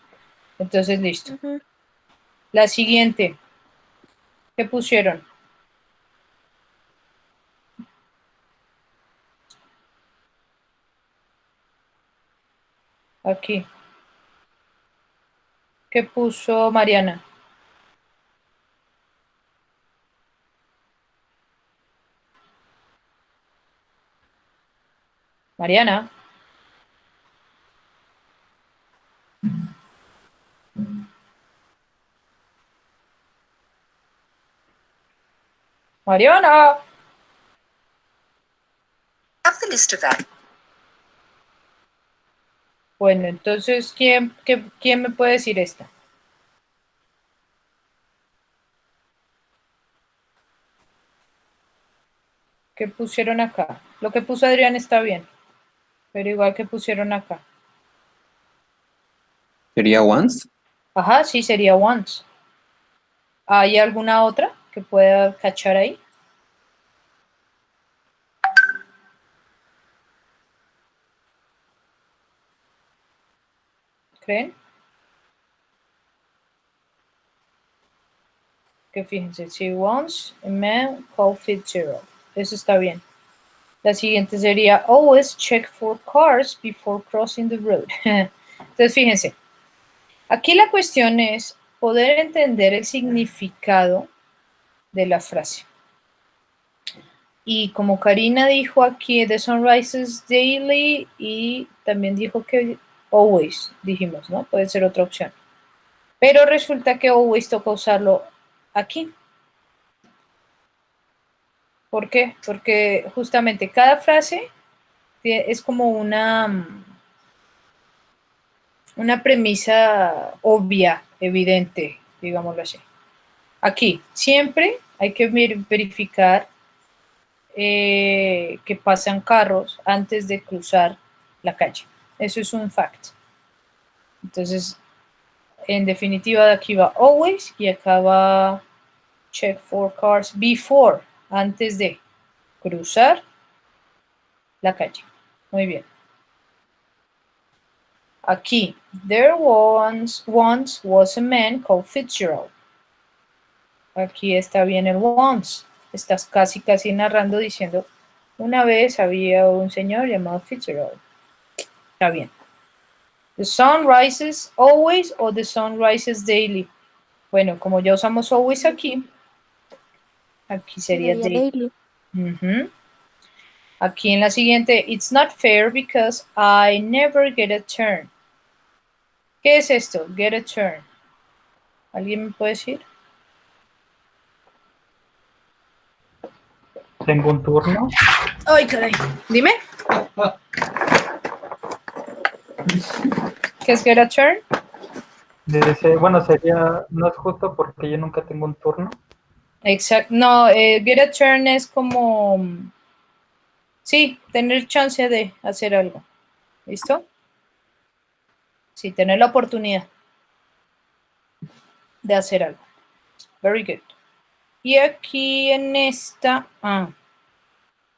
Entonces, listo. Ujú. La siguiente. ¿Qué pusieron? Aquí. ¿Qué puso Mariana? Mariana. Mariana. Have the list of that. Bueno, entonces, ¿quién me puede decir esta? ¿Qué pusieron acá? Lo que puso Adrián está bien, pero igual que pusieron acá. ¿Sería once? Ajá, sí, sería once. ¿Hay alguna otra que pueda cachar ahí? ¿Creen? Que fíjense, si once a man called Fitzgerald. Eso está bien. La siguiente sería always check for cars before crossing the road. Entonces, fíjense. Aquí la cuestión es poder entender el significado de la frase. Y como Karina dijo aquí, the sun rises daily, y también dijo que always, dijimos, ¿no? Puede ser otra opción. Pero resulta que always toca usarlo aquí. ¿Por qué? Porque justamente cada frase es como una premisa obvia, evidente, digámoslo así. Aquí, siempre hay que verificar que pasan carros antes de cruzar la calle. Eso es un fact. Entonces, en definitiva, de aquí va always y acá va check for cars before, antes de cruzar la calle. Muy bien. Aquí, there once was a man called Fitzgerald. Aquí está bien el once. Estás casi narrando diciendo, una vez había un señor llamado Fitzgerald. Está bien. The sun rises always o the sun rises daily. Bueno, como ya usamos always aquí sería Sería daily. daily. Aquí en la siguiente, it's not fair because I never get a turn. ¿Qué es esto? Get a turn. ¿Alguien me puede decir? Tengo un turno. Ay, caray. Dime. ¿Qué es get a turn? Dice, bueno, sería, no es justo porque yo nunca tengo un turno. Exacto. No, get a turn es como, sí, tener chance de hacer algo. ¿Listo? Sí, tener la oportunidad de hacer algo. Very good. Y aquí en esta,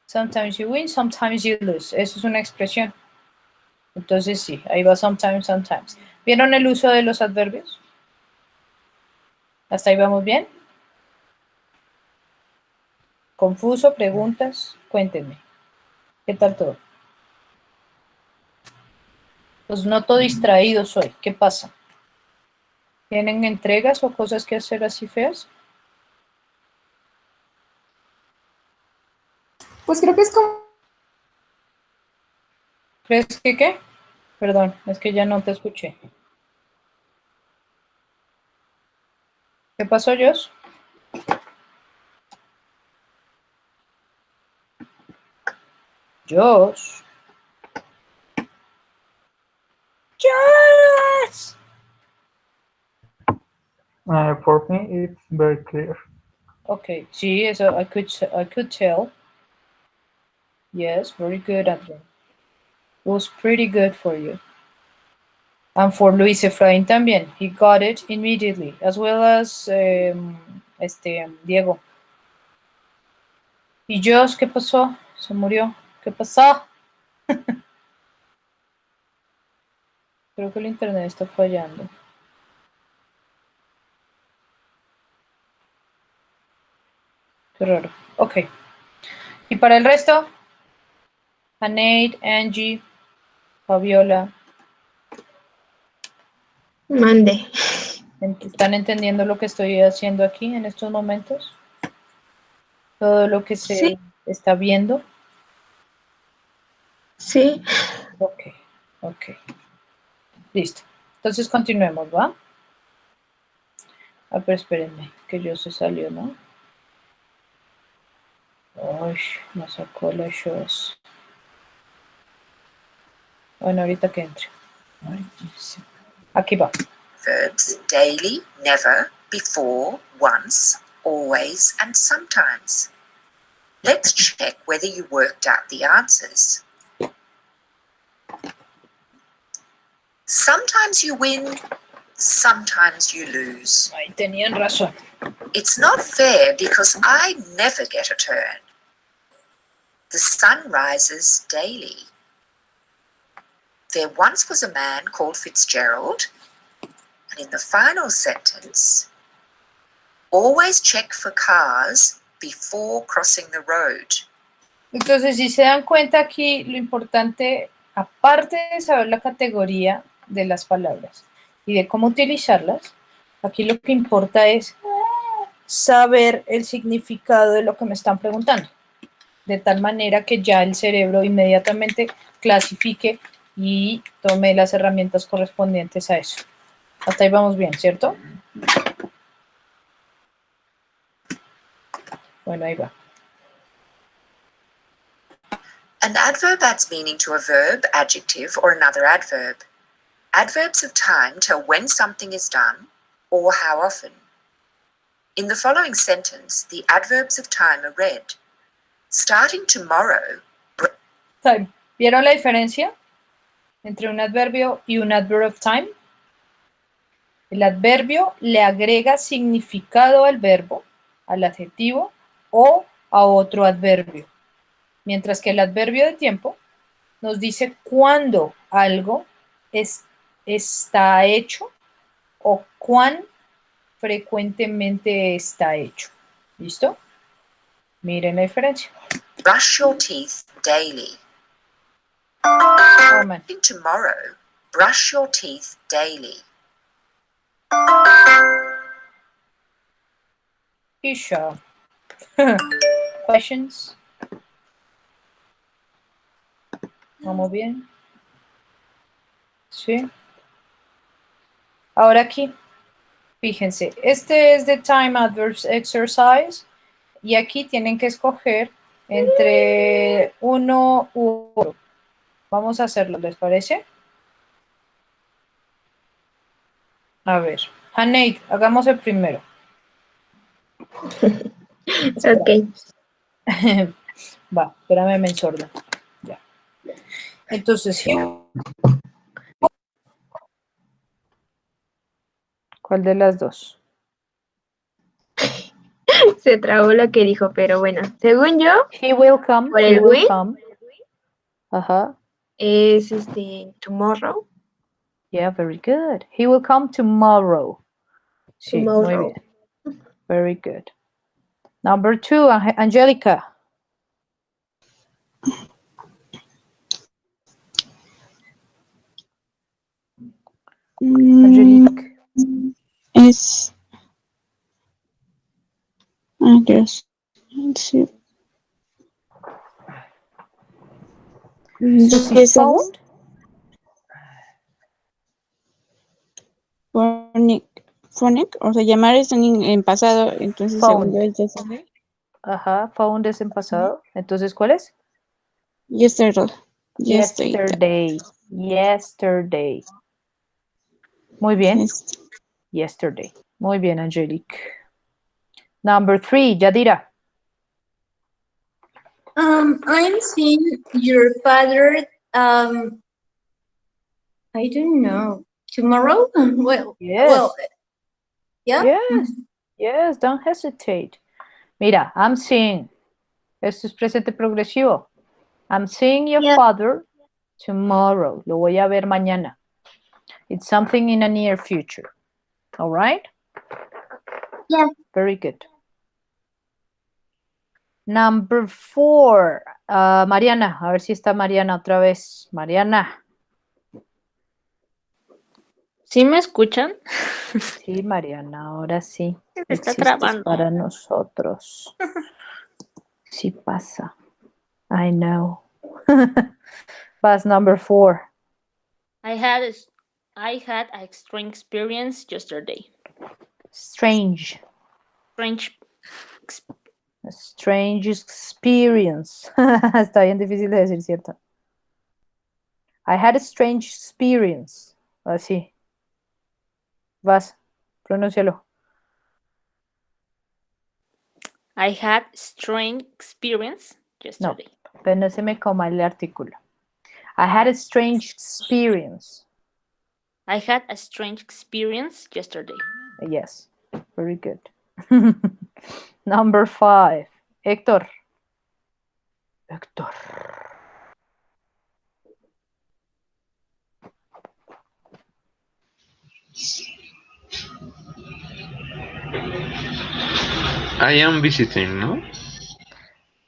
sometimes you win, sometimes you lose. Eso es una expresión. Entonces sí, ahí va sometimes, sometimes. ¿Vieron el uso de los adverbios? ¿Hasta ahí vamos bien? ¿Confuso? ¿Preguntas? Cuéntenme. ¿Qué tal todo? Los noto distraídos hoy. ¿Qué pasa? ¿Tienen entregas o cosas que hacer así feas? Pues creo que es como ¿Crees que qué? Perdón, es que ya no te escuché. ¿Qué pasó, Josh? Josh. Josh. For me, it's very clear. Okay, sí, eso I could tell. Yes, very good, Adrian. It was pretty good for you. And for Luis Efraín también. He got it immediately, as well as Diego. ¿Y Josh qué pasó? Se murió. ¿Qué pasó? Creo que el internet está fallando. Qué raro. Ok. ¿Y para el resto? Anade, Angie, Fabiola. Mande. ¿Están entendiendo lo que estoy haciendo aquí en estos momentos? Todo lo que se Sí. está viendo. Sí. Ok, ok. Listo. Entonces continuemos, ¿va? Ah, pero espérenme, que yo se salió, ¿no? Uy, me sacó la shows. Bueno, ahorita que entre. Aquí va. Verbs daily, never, before, once, always, and sometimes. Let's check whether you worked out the answers. Sometimes you win, sometimes you lose. Ahí tenían razón. It's not fair because I never get a turn. The sun rises daily. There once was a man called Fitzgerald, and in the final sentence, always check for cars before crossing the road. Entonces, si se dan cuenta aquí, lo importante, aparte de saber la categoría de las palabras y de cómo utilizarlas, aquí lo que importa es saber el significado de lo que me están preguntando, de tal manera que ya el cerebro inmediatamente clasifique y tome las herramientas correspondientes a eso. Hasta ahí vamos bien, ¿cierto? Bueno, ahí va. An adverb adds meaning to a verb, adjective, or another adverb. Adverbs of time tell when something is done or how often. In the following sentence, the adverbs of time are read. Starting tomorrow. Time. ¿Vieron la diferencia entre un adverbio y un adverb of time? El adverbio le agrega significado al verbo, al adjetivo o a otro adverbio. Mientras que el adverbio de tiempo nos dice cuándo algo está hecho o cuán frecuentemente está hecho. ¿Listo? Miren la diferencia. Brush your teeth daily. Oh, man. Starting tomorrow, brush your teeth daily. Isha. Questions? ¿Vamos bien? Sí. Ahora aquí, fíjense, este es the time adverbs exercise y aquí tienen que escoger entre uno u otro. Vamos a hacerlo, ¿les parece? A ver, Haneid, hagamos el primero. Ok. Va, espérame, me ensordo. Ya. Entonces, ¿cuál de las dos? Se trabó lo que dijo, pero bueno, según yo, He will come. por He el will will come. Ajá. es tomorrow. Yeah, very good. He will come tomorrow. Sí, muy Tomorrow. bien. Very good. Number 2, Angelica. Angelique. Es. Just. Let's see. Susie Yes, phoned. phonic, o sea, llamar es en pasado, entonces según yo Phoned. es yesterday. Ajá, phoned es en pasado. Entonces, ¿cuál es? Yesterday. Yesterday. Yesterday. Muy bien. Yesterday. Muy bien, Angelique. Number 3, Yadira. I'm seeing your father, I don't know, tomorrow? Yes. Yeah. Yes. Yes, don't hesitate. Mira, I'm seeing. Esto es presente progresivo. I'm seeing your father tomorrow. Lo voy a ver mañana. It's something in the near future. All right? Yeah. Very good. Number 4. Mariana, a ver si está Mariana otra vez. Mariana. ¿Sí me escuchan? Sí, Mariana, ahora sí. Se está Existes trabando. para nosotros. Sí pasa. I know. Vas number 4. I had a strange experience yesterday. Strange. Strange. A strange experience. Está bien difícil de decir, ¿cierto? I had a strange experience. Así. Vas. Pronúncialo. I had strange experience No, yesterday. pero no se me coma el artículo. I had a strange experience. I had a strange experience yesterday. Yes, very good. Number 5. Héctor. Héctor. I am visiting, ¿no?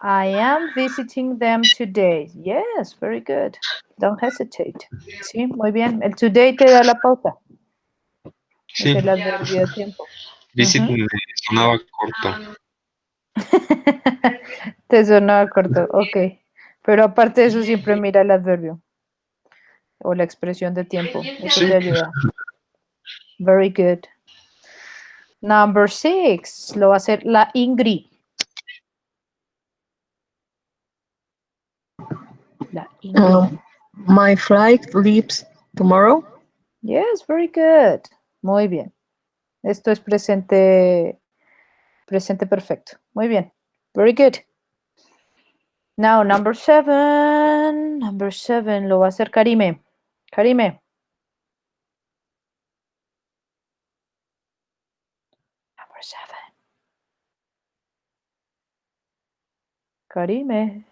I am visiting them today. Yes, very good. Don't hesitate. Sí, muy bien. El today te da la pauta. Sí. Es el adverbio de tiempo. Visiting me sonaba corto. Te sonaba corto, ok. Pero aparte de eso, siempre mira el adverbio o la expresión de tiempo. Eso Sí. te ayuda. Very good. Number 6. Lo va a hacer la Ingrid. La Ingrid. My flight leaves tomorrow. Yes, very good. Muy bien. Esto es presente perfecto. Muy bien. Very good. Now, number 7. Number 7 lo va a hacer Karime. Karime. Number 7. Karime.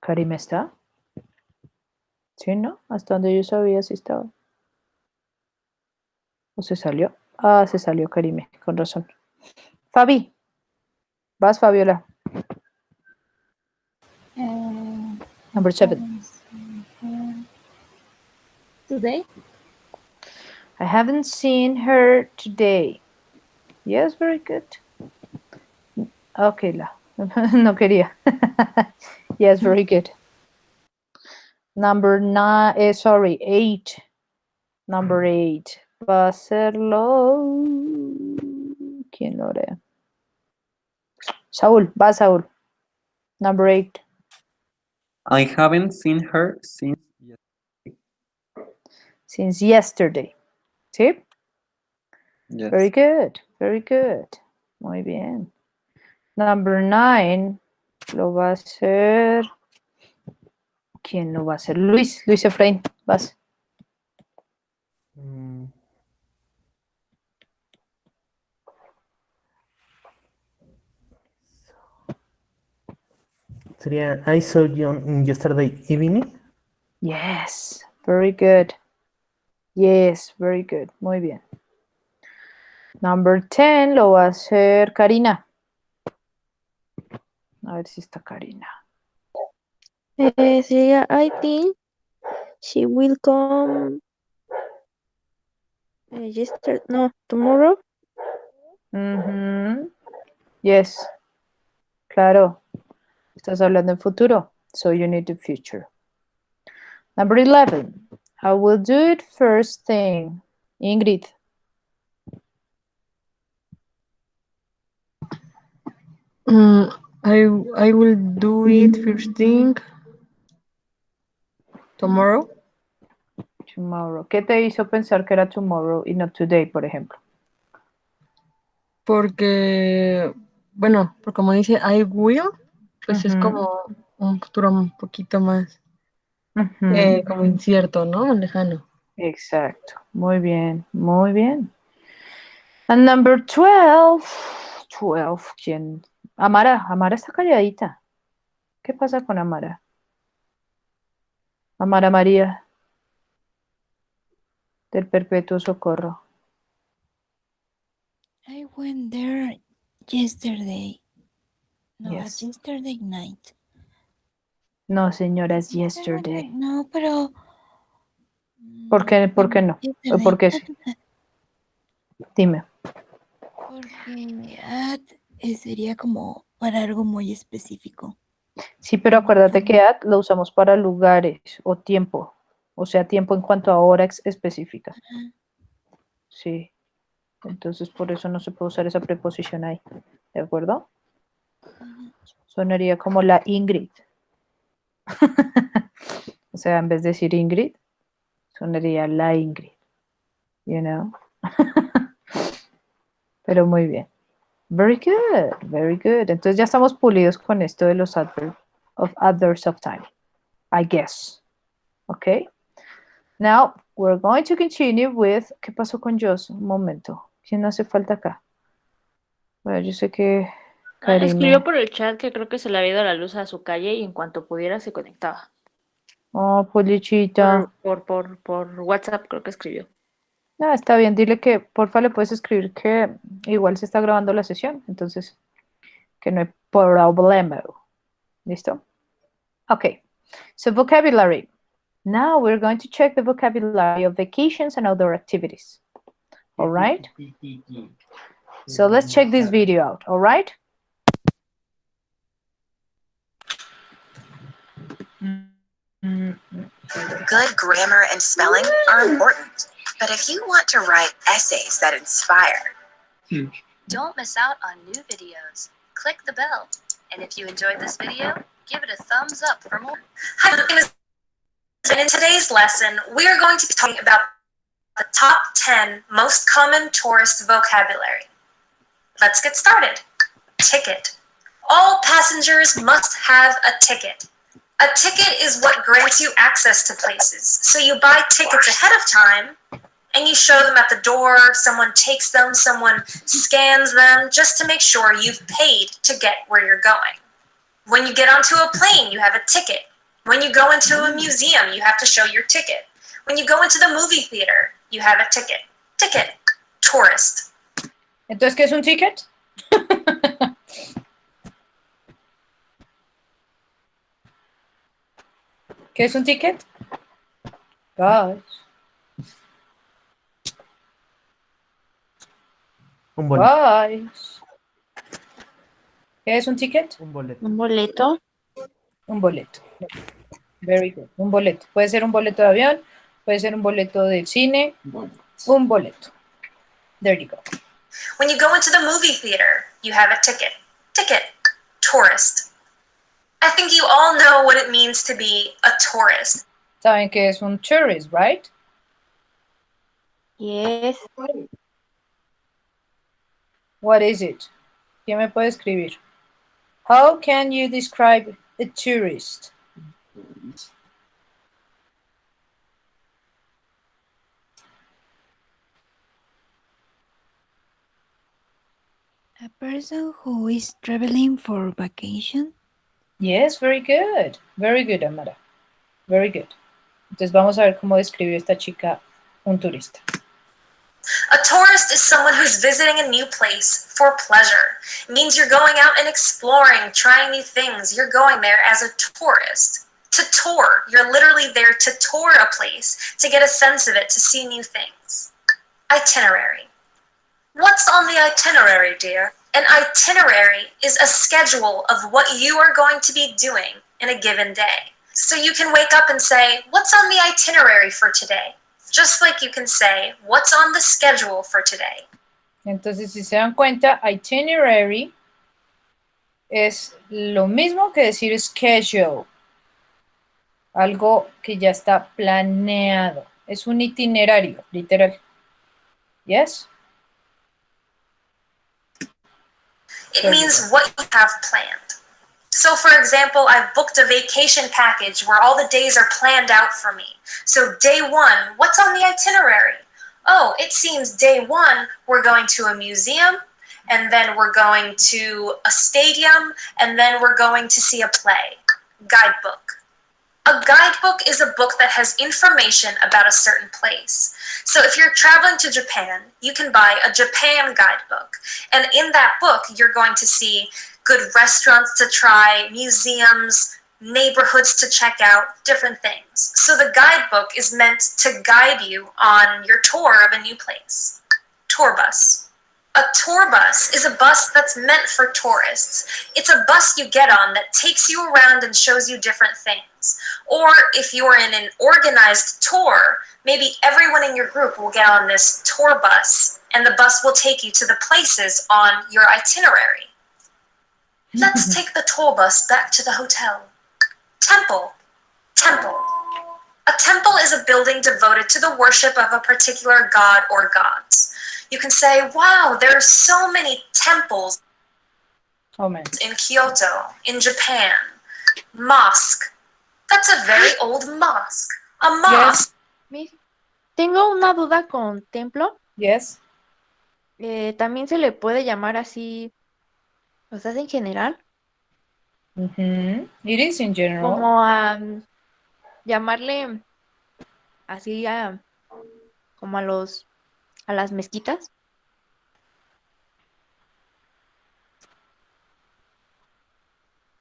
¿Karime está? Sí, ¿no? Hasta donde yo sabía si estaba. ¿O se salió? Ah, se salió Karime, con razón. Fabi. Vas, Fabiola. Number 7. Today? I haven't seen her today. Yes, very good. Okay, la. No quería. Yes, very good. Number 9, sorry, 8. Number 8. Va a serlo. ¿Quién lo hará? Saúl, va Saúl. Number 8. I haven't seen her since yesterday. Since yesterday. ¿Sí? Yes. Very good, very good. Muy bien. Number 9 lo va a hacer. ¿Quién lo va a hacer? Luis Efraín, vas. Sería I saw you on yesterday evening. Yes, very good. Yes, very good. Muy bien. Number 10 lo va a hacer Karina. A ver si está Karina. Sería, I think she will come yesterday, no, tomorrow. Yes. Claro. Estás hablando en futuro. So you need the future. Number 11. I will do it first thing. Ingrid. I will do it first thing tomorrow. Tomorrow. ¿Qué te hizo pensar que era tomorrow y no today, por ejemplo? Porque, bueno, porque como dice I will, pues es como un futuro un poquito más como incierto, ¿no? Lejano. Exacto. Muy bien, muy bien. And number 12. 12. ¿Quién? Amara. Amara está calladita. ¿Qué pasa con Amara? Amara María. Del Perpetuo Socorro. I went there yesterday. No, Yes. yesterday night. No, señora, es yesterday. No, pero... ¿Por qué no? Yesterday. ¿Por qué sí? Dime. Porque sería como para algo muy específico. Sí, pero acuérdate que at lo usamos para lugares o tiempo. O sea, tiempo en cuanto a hora específica. Sí. Entonces, por eso no se puede usar esa preposición ahí. ¿De acuerdo? Sonaría como la Ingrid. O sea, en vez de decir Ingrid, sonaría la Ingrid. You know? Pero muy bien. Very good, very good. Entonces ya estamos pulidos con esto de los adverbs of time. I guess. Okay. Now, we're going to continue with... ¿Qué pasó con Joss? Un momento. ¿Quién hace falta acá? Bueno, yo sé que Escribió Karina... por el chat que creo que se le había ido la luz a su calle y en cuanto pudiera se conectaba. Oh, Polichita. Por WhatsApp creo que escribió. No, está bien. Dile que, porfa, le puedes escribir que igual se está grabando la sesión. Entonces, que no hay problema. ¿Listo? Okay. So, vocabulary. Now we're going to check the vocabulary of vacations and outdoor activities. All right? So let's check this video out, all right? Good grammar and spelling are important, but if you want to write essays that inspire, don't miss out on new videos. Click the bell. And if you enjoyed this video, give it a thumbs up for more. Hi, my name is, and in today's lesson, we are going to be talking about the top 10 most common tourist vocabulary. Let's get started. Ticket. All passengers must have a ticket. A ticket is what grants you access to places. So you buy tickets ahead of time and you show them at the door, someone takes them, someone scans them just to make sure you've paid to get where you're going. When you get onto a plane, you have a ticket. When you go into a museum, you have to show your ticket. When you go into the movie theater, you have a ticket. Ticket. Tourist. Entonces, ¿qué es un ticket? ¿Qué es un ticket? Guys. Un boleto. Guys. ¿Qué es un ticket? Un boleto. Un boleto. Un boleto. Very good. Un boleto. Puede ser un boleto de avión, puede ser un boleto de cine, un boleto. There you go. When you go into the movie theater, you have a ticket. Ticket. Tourist. I think you all know what it means to be a tourist. ¿Saben qué es un tourist, right? Yes. What is it? ¿Quién me puede escribir? How can you describe a tourist? A person who is traveling for vacation. Yes, very good. Very good, Amara. Very good. Entonces vamos a ver cómo describió esta chica un turista. A tourist is someone who's visiting a new place for pleasure. It means you're going out and exploring, trying new things. You're going there as a tourist. To tour, you're literally there to tour a place, to get a sense of it, to see new things. Itinerary. What's on the itinerary, dear? An itinerary is a schedule of what you are going to be doing in a given day. So you can wake up and say, what's on the itinerary for today? Just like you can say, what's on the schedule for today? Entonces, si se dan cuenta, itinerary es lo mismo que decir schedule. Algo que ya está planeado. Es un itinerario, literal. Yes? It means what you have planned. So for example, I've booked a vacation package where all the days are planned out for me. So day 1, what's on the itinerary? Oh, it seems day 1, we're going to a museum, and then we're going to a stadium, and then we're going to see a play. Guidebook. A guidebook is a book that has information about a certain place. So if you're traveling to Japan, you can buy a Japan guidebook. And in that book, you're going to see good restaurants to try, museums, neighborhoods to check out, different things. So the guidebook is meant to guide you on your tour of a new place. Tour bus. A tour bus is a bus that's meant for tourists. It's a bus you get on that takes you around and shows you different things. Or if you're in an organized tour, maybe everyone in your group will get on this tour bus, and the bus will take you to the places on your itinerary. Let's take the tour bus back to the hotel. Temple. Temple. A temple is a building devoted to the worship of a particular god or gods. You can say, wow, there are so many temples in Kyoto, in Japan. Mosque. That's a very old mosque. A mosque. Miss, tengo una duda con templo. Yes. También se le puede llamar así, o sea, en general. It is in general. Como a llamarle así a como a las mezquitas.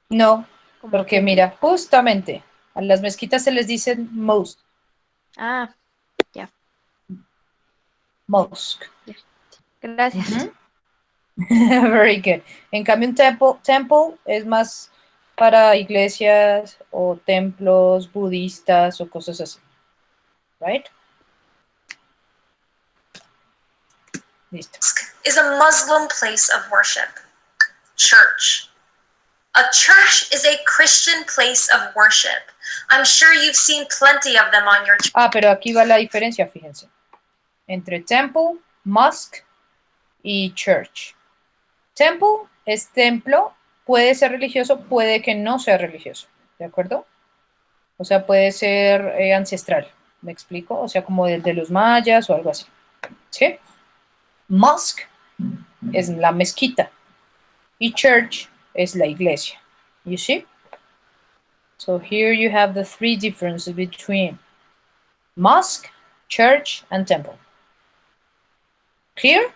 No, porque mira, justamente a las mezquitas se les dice mosque. Ah, ya. Mosque. Gracias. Very good. En cambio, un temple es más para iglesias o templos budistas o cosas así. Right? Listo. Is a Muslim place of worship. Church. A church is a Christian place of worship. I'm sure you've seen plenty of them on your pero aquí va la diferencia, fíjense. Entre temple, mosque y church. Temple es templo, puede ser religioso, puede que no sea religioso, ¿de acuerdo? O sea, puede ser ancestral, ¿me explico? O sea, como de los mayas o algo así, ¿sí? Mosque es la mezquita y church es la iglesia, you see? So here you have the 3 differences between mosque, church, and temple. Clear?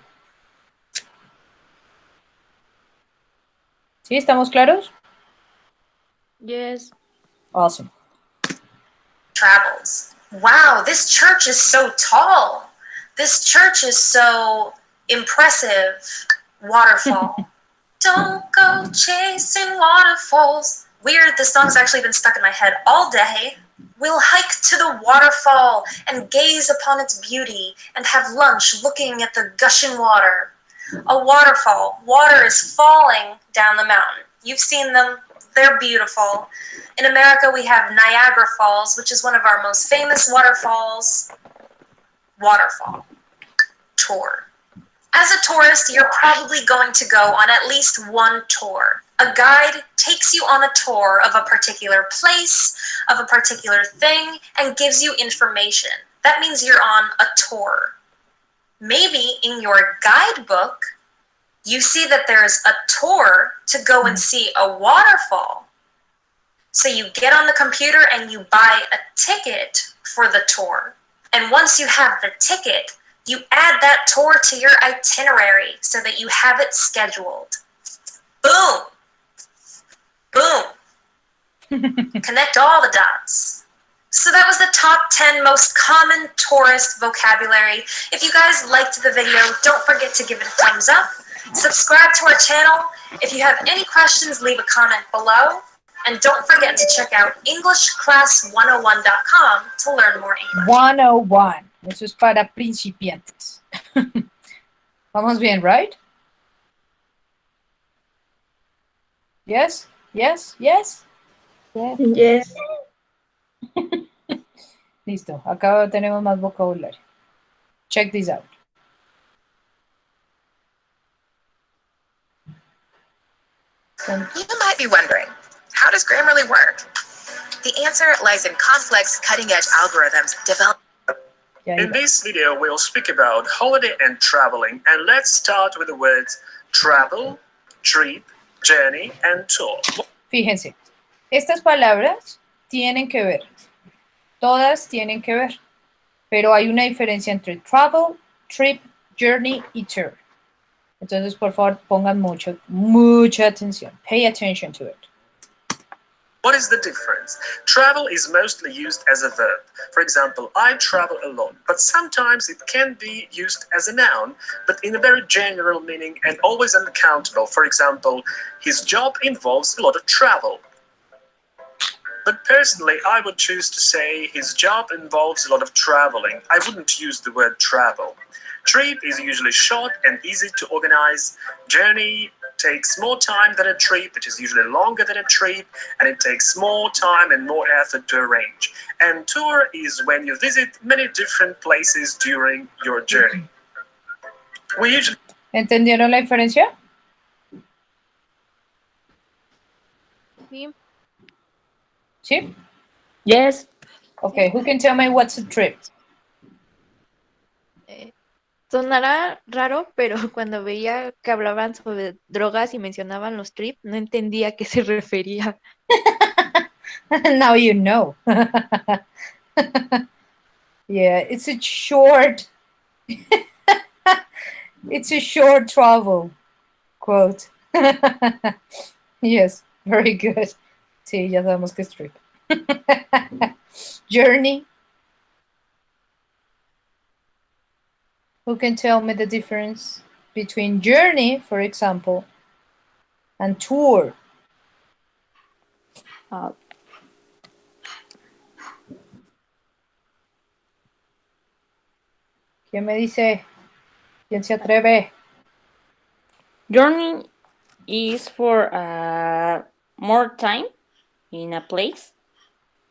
¿Sí? ¿Estamos claros? Yes. Awesome. Travels. Wow, this church is so tall. This church is so impressive. Waterfall. Don't go chasing waterfalls. Weird, this song's actually been stuck in my head all day. We'll hike to the waterfall and gaze upon its beauty and have lunch looking at the gushing water. A waterfall. Water is falling down the mountain. You've seen them. They're beautiful. In America, we have Niagara Falls, which is one of our most famous waterfalls. Waterfall. Tour. As a tourist, you're probably going to go on at least one tour. A guide takes you on a tour of a particular place, of a particular thing, and gives you information. That means you're on a tour. Maybe in your guidebook, you see that there's a tour to go and see a waterfall. So you get on the computer and you buy a ticket for the tour. And once you have the ticket, you add that tour to your itinerary so that you have it scheduled. Boom! Boom! Connect all the dots. So that was the top 10 most common tourist vocabulary. If you guys liked the video, don't forget to give it a thumbs up. Subscribe to our channel. If you have any questions, leave a comment below. And don't forget to check out EnglishClass101.com to learn more English. 101. Eso es para principiantes. Vamos bien, right? Yes, yes, yes. Yes. Listo, acá tenemos más vocabulario. Check this out. You might be wondering, how does Grammarly work? The answer lies in complex, cutting-edge algorithms developed. In this video, we'll speak about holiday and traveling, and let's start with the words travel, trip, journey, and tour. Fíjense, estas palabras tienen que ver. Todas tienen que ver. Pero hay una diferencia entre travel, trip, journey y tour. Entonces, por favor, pongan mucha atención. Pay attention to it. What is the difference? Travel is mostly used as a verb. For example, I travel alone, but sometimes it can be used as a noun, but in a very general meaning and always uncountable. For example, his job involves a lot of travel. But personally, I would choose to say his job involves a lot of traveling. I wouldn't use the word travel. Trip is usually short and easy to organize. Journey takes more time than a trip. It is usually longer than a trip, and it takes more time and more effort to arrange. And tour is when you visit many different places during your journey. We usually... ¿Entendieron la diferencia? Sí. ¿Sí? Yes. Okay, who can tell me what's a trip? Sonará raro, pero cuando veía que hablaban sobre drogas y mencionaban los trip, no entendía a qué se refería. Now you know. Yeah, it's a short it's a short travel quote. Yes, very good. Sí, ya sabemos que es trip. Journey. Who can tell me the difference between journey, for example, and tour? ¿Quién me dice? ¿Quién se atreve? Journey is for more time in a place,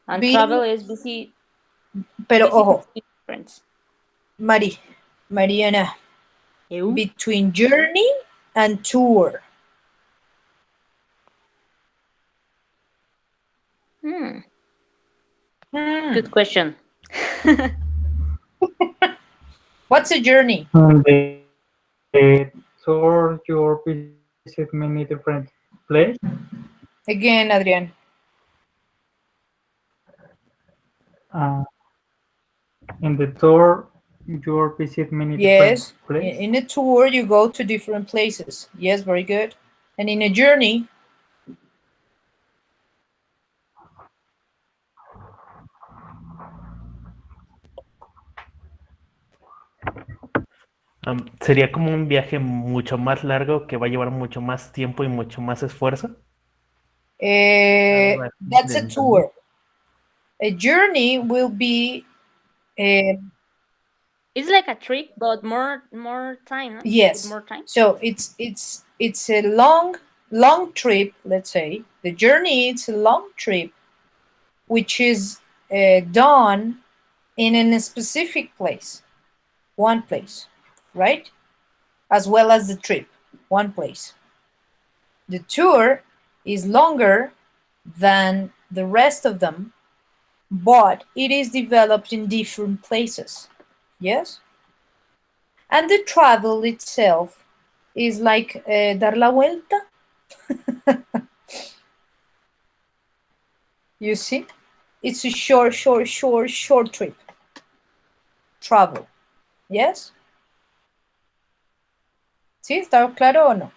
and travel is busy. Pero ojo, Friends. Mariana, between journey and tour. Good question. What's a journey? The tour you visit many different places. Again, Adrian. In the tour, you visit many different places. Yes, in a tour you go to different places. Yes, very good. And in a journey, ¿Sería como un viaje mucho más largo que va a llevar mucho más tiempo y mucho más esfuerzo? that's a tour. A journey will be... It's like a trip, but more time. No? Yes. With more time. So it's a long trip, let's say. The journey, it's a long trip, which is done in a specific place. One place, right? As well as the trip, one place. The tour is longer than the rest of them, but it is developed in different places. Yes? And the travel itself is like dar la vuelta. You see? It's a short trip. Travel. Yes? ¿Sí? ¿Está claro o no?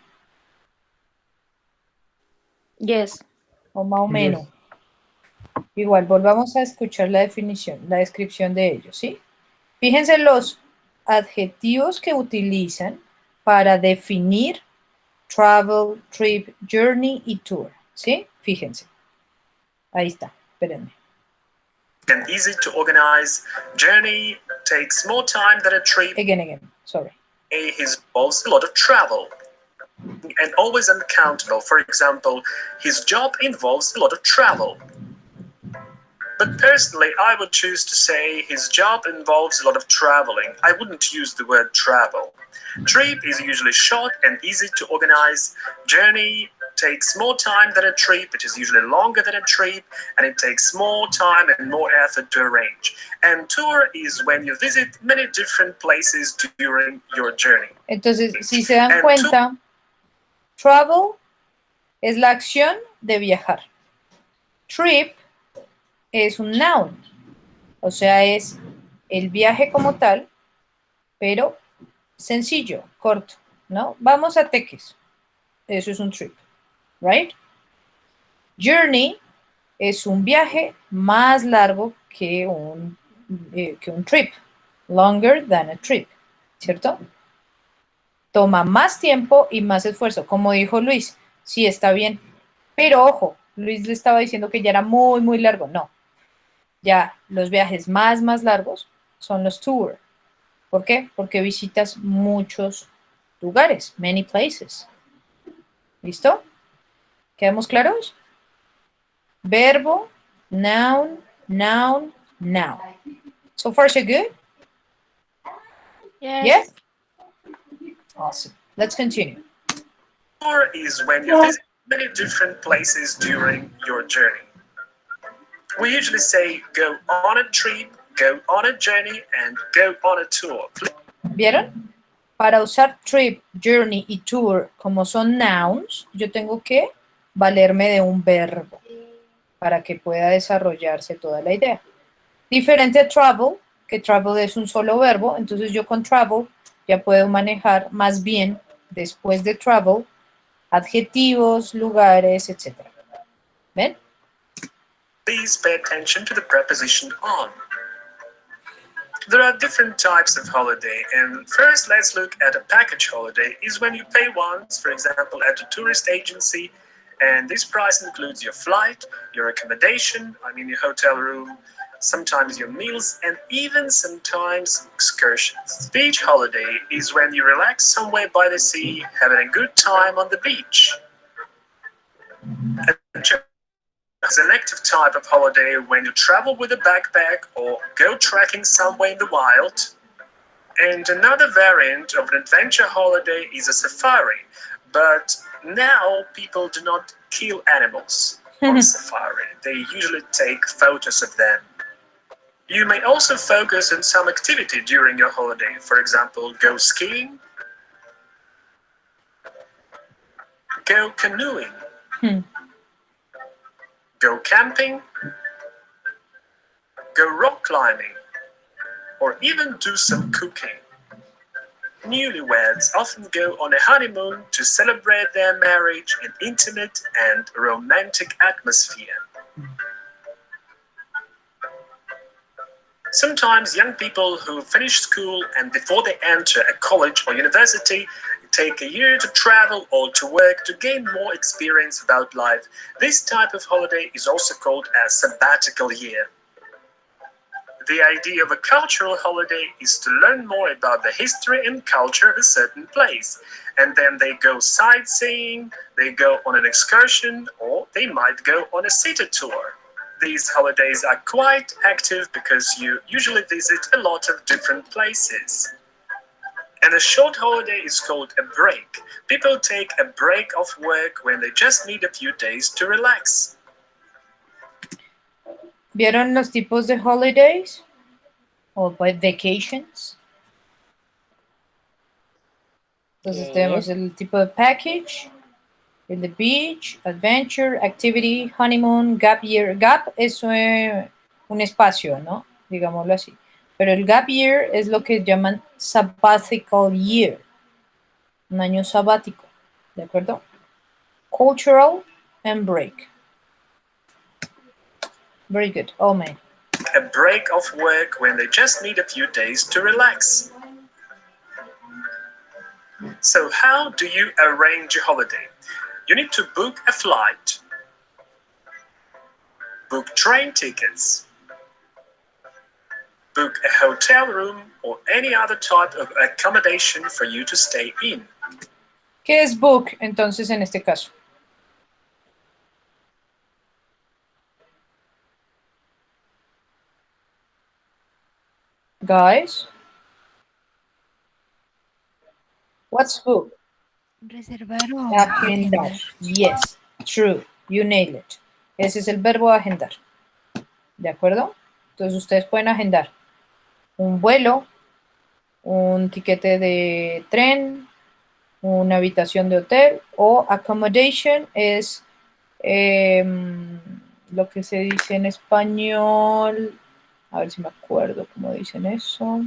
Yes. O más o menos. Igual, volvamos a escuchar la definición, la descripción de ellos, ¿sí? Fíjense los adjetivos que utilizan para definir travel, trip, journey y tour, ¿sí? Fíjense. Ahí está, espérenme. And easy to organize. Journey takes more time than a trip. Again, sorry. Involves a lot of travel and always uncountable. For example, his job involves a lot of travel. But personally, I would choose to say his job involves a lot of traveling. I wouldn't use the word travel. Trip is usually short and easy to organize. Journey takes more time than a trip. It is usually longer than a trip, and it takes more time and more effort to arrange. And tour is when you visit many different places during your journey. Entonces, si se dan cuenta, travel es la acción de viajar. Trip es un noun, o sea, es el viaje como tal, pero sencillo, corto, ¿no? Vamos a Teques. Eso es un trip, right? Journey es un viaje más largo que un trip. Longer than a trip, ¿cierto? Toma más tiempo y más esfuerzo. Como dijo Luis, sí está bien. Pero ojo, Luis le estaba diciendo que ya era muy, muy largo. No. Ya los viajes más largos son los tour. ¿Por qué? Porque visitas muchos lugares, many places. ¿Listo? ¿Quedamos claros? Verbo, noun, noun, noun. So far, so good? Yes? Awesome. Let's continue. Tour is when you visit many different places during your journey. We usually say go on a trip, go on a journey, and go on a tour. ¿Vieron? Para usar trip, journey y tour como son nouns, yo tengo que valerme de un verbo para que pueda desarrollarse toda la idea. Diferente a travel, que travel es un solo verbo, entonces yo con travel ya puedo manejar más bien, después de travel, adjetivos, lugares, etc. ¿Ven? Please pay attention to the preposition on. There are different types of holiday, and first let's look at a package holiday. Is when you pay once, for example, at a tourist agency, and this price includes your flight, your accommodation, your hotel room, sometimes your meals, and even sometimes excursions. Beach holiday is when you relax somewhere by the sea, having a good time on the beach. Is an active type of holiday when you travel with a backpack or go trekking somewhere in the wild. And another variant of an adventure holiday is a safari, but now people do not kill animals on safari. They usually take photos of them. You may also focus on some activity during your holiday. For example, go skiing, go canoeing, go camping, go rock climbing, or even do some cooking. Newlyweds often go on a honeymoon to celebrate their marriage in intimate and romantic atmosphere. Sometimes young people who finish school and before they enter a college or university take a year to travel or to work to gain more experience about life. This type of holiday is also called a sabbatical year. The idea of a cultural holiday is to learn more about the history and culture of a certain place. And then they go sightseeing, they go on an excursion, or they might go on a city tour. These holidays are quite active because you usually visit a lot of different places. And a short holiday is called a break. People take a break off work when they just need a few days to relax. ¿Vieron los tipos de holidays? O vacations. Entonces tenemos el tipo de package, el de beach, adventure, activity, honeymoon, gap year. Gap es un espacio, ¿no? Digámoslo así. Pero el gap year es lo que llaman sabbatical year. Un año sabático, ¿de acuerdo? Cultural and break. Very good. Oh, man. A break off work when they just need a few days to relax. So how do you arrange a holiday? You need to book a flight. book train tickets, book a hotel room or any other type of accommodation for you to stay in. ¿Qué es book entonces en este caso? Guys, what's book? Reservar o Agendar. agendar. Yes, true. You nailed it. Ese es el verbo agendar. ¿De acuerdo? Entonces ustedes pueden agendar un vuelo, un tiquete de tren, una habitación de hotel o accommodation es lo que se dice en español. A ver si me acuerdo cómo dicen eso.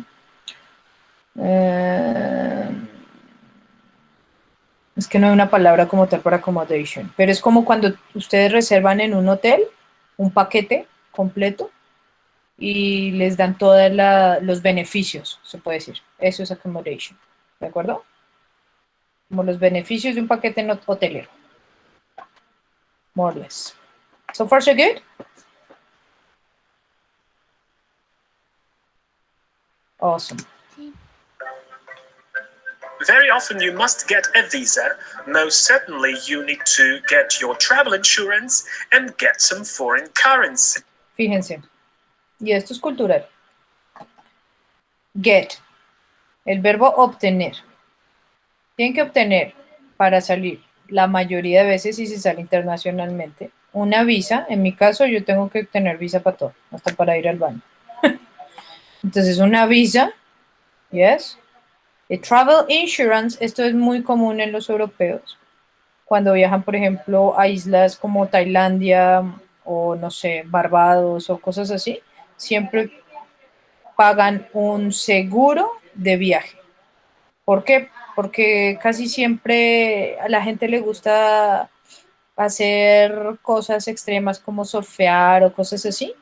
Es que no hay una palabra como tal para accommodation, pero es como cuando ustedes reservan en un hotel un paquete completo y les dan todos los beneficios, se puede decir. Eso es accommodation, ¿de acuerdo? Como los beneficios de un paquete hotelero. More or less. So far, so good? Awesome. Very often you must get a visa. Most certainly you need to get your travel insurance and get some foreign currency. Fíjense, y esto es cultural. Get, el verbo obtener. Tienen que obtener para salir, la mayoría de veces si se sale internacionalmente, una visa. En mi caso yo tengo que obtener visa para todo, hasta para ir al baño. Entonces una visa, yes. El travel insurance, esto es muy común en los europeos. Cuando viajan, por ejemplo, a islas como Tailandia o, no sé, Barbados o cosas así, siempre pagan un seguro de viaje. ¿Por qué? Porque casi siempre a la gente le gusta hacer cosas extremas como surfear o cosas así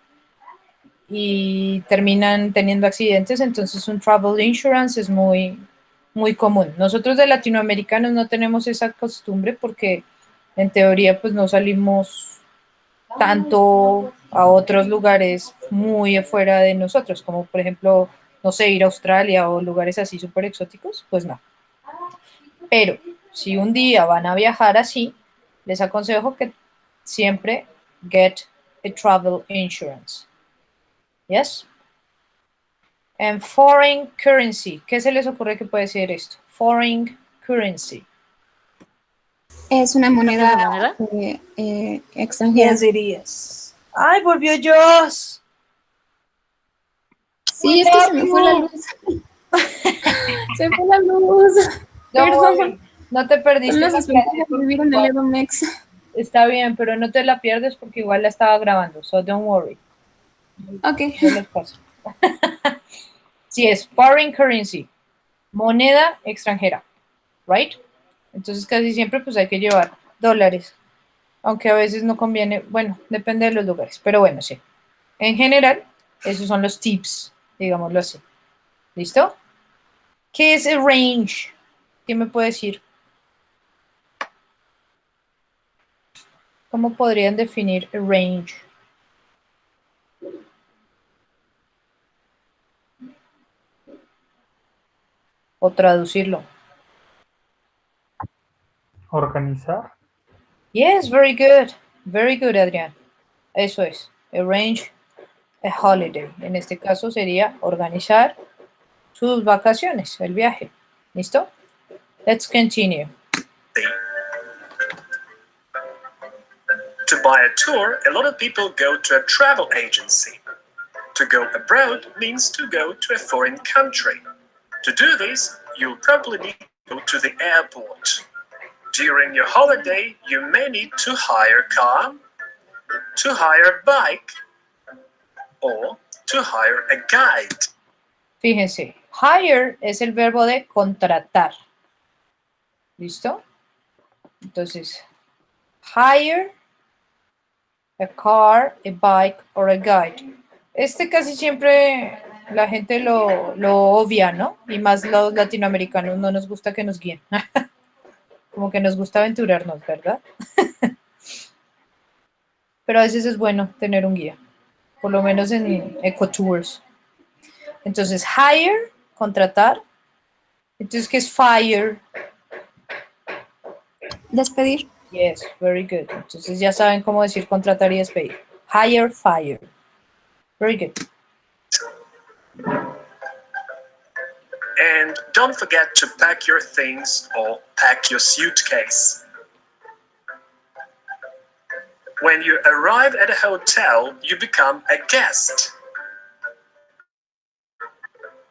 y terminan teniendo accidentes, entonces un travel insurance es muy, muy común. Nosotros de latinoamericanos no tenemos esa costumbre porque en teoría pues no salimos tanto a otros lugares muy afuera de nosotros, como por ejemplo, no sé, ir a Australia o lugares así súper exóticos, pues no. Pero si un día van a viajar así, les aconsejo que siempre get a travel insurance. Yes? And foreign currency. ¿Qué se les ocurre que puede ser esto? Foreign currency. Es una moneda extranjera. Yes, it is. ¡Ay, volvió Joss! Sí, es que se me fue la luz. Se fue la luz. Perdón. No te perdiste. Son las desventajas de vivir en el Edomex. Está bien, pero no te la pierdes porque igual la estaba grabando, so don't worry. Ok. Yo les paso. Sí, es foreign currency, moneda extranjera, right? Entonces casi siempre pues hay que llevar dólares, aunque a veces no conviene, bueno, depende de los lugares, pero bueno, sí. En general, esos son los tips, digámoslo así. ¿Listo? ¿Qué es el range? ¿Qué me puede decir? ¿Cómo podrían definir el range? O traducirlo. Organizar. Yes, very good. Very good, Adrián. Eso es. Arrange a holiday. En este caso sería organizar sus vacaciones, el viaje. ¿Listo? Let's continue. To buy a tour, a lot of people go to a travel agency. To go abroad means to go to a foreign country. To do this, you'll probably need to go to the airport. During your holiday, you may need to hire a car, to hire a bike, or to hire a guide. Fíjense, hire es el verbo de contratar. ¿Listo? Entonces, hire a car, a bike, or a guide. Este casi siempre la gente lo obvia, ¿no? Y más los latinoamericanos no nos gusta que nos guíen. Como que nos gusta aventurarnos, ¿verdad? pero a veces es bueno tener un guía, por lo menos en ecotours. Entonces, hire, contratar. Entonces, ¿qué es fire? Despedir. Yes, very good. Entonces ya saben cómo decir contratar y despedir. Hire, fire. Very good. And don't forget to pack your things or pack your suitcase. When you arrive at a hotel, you become a guest.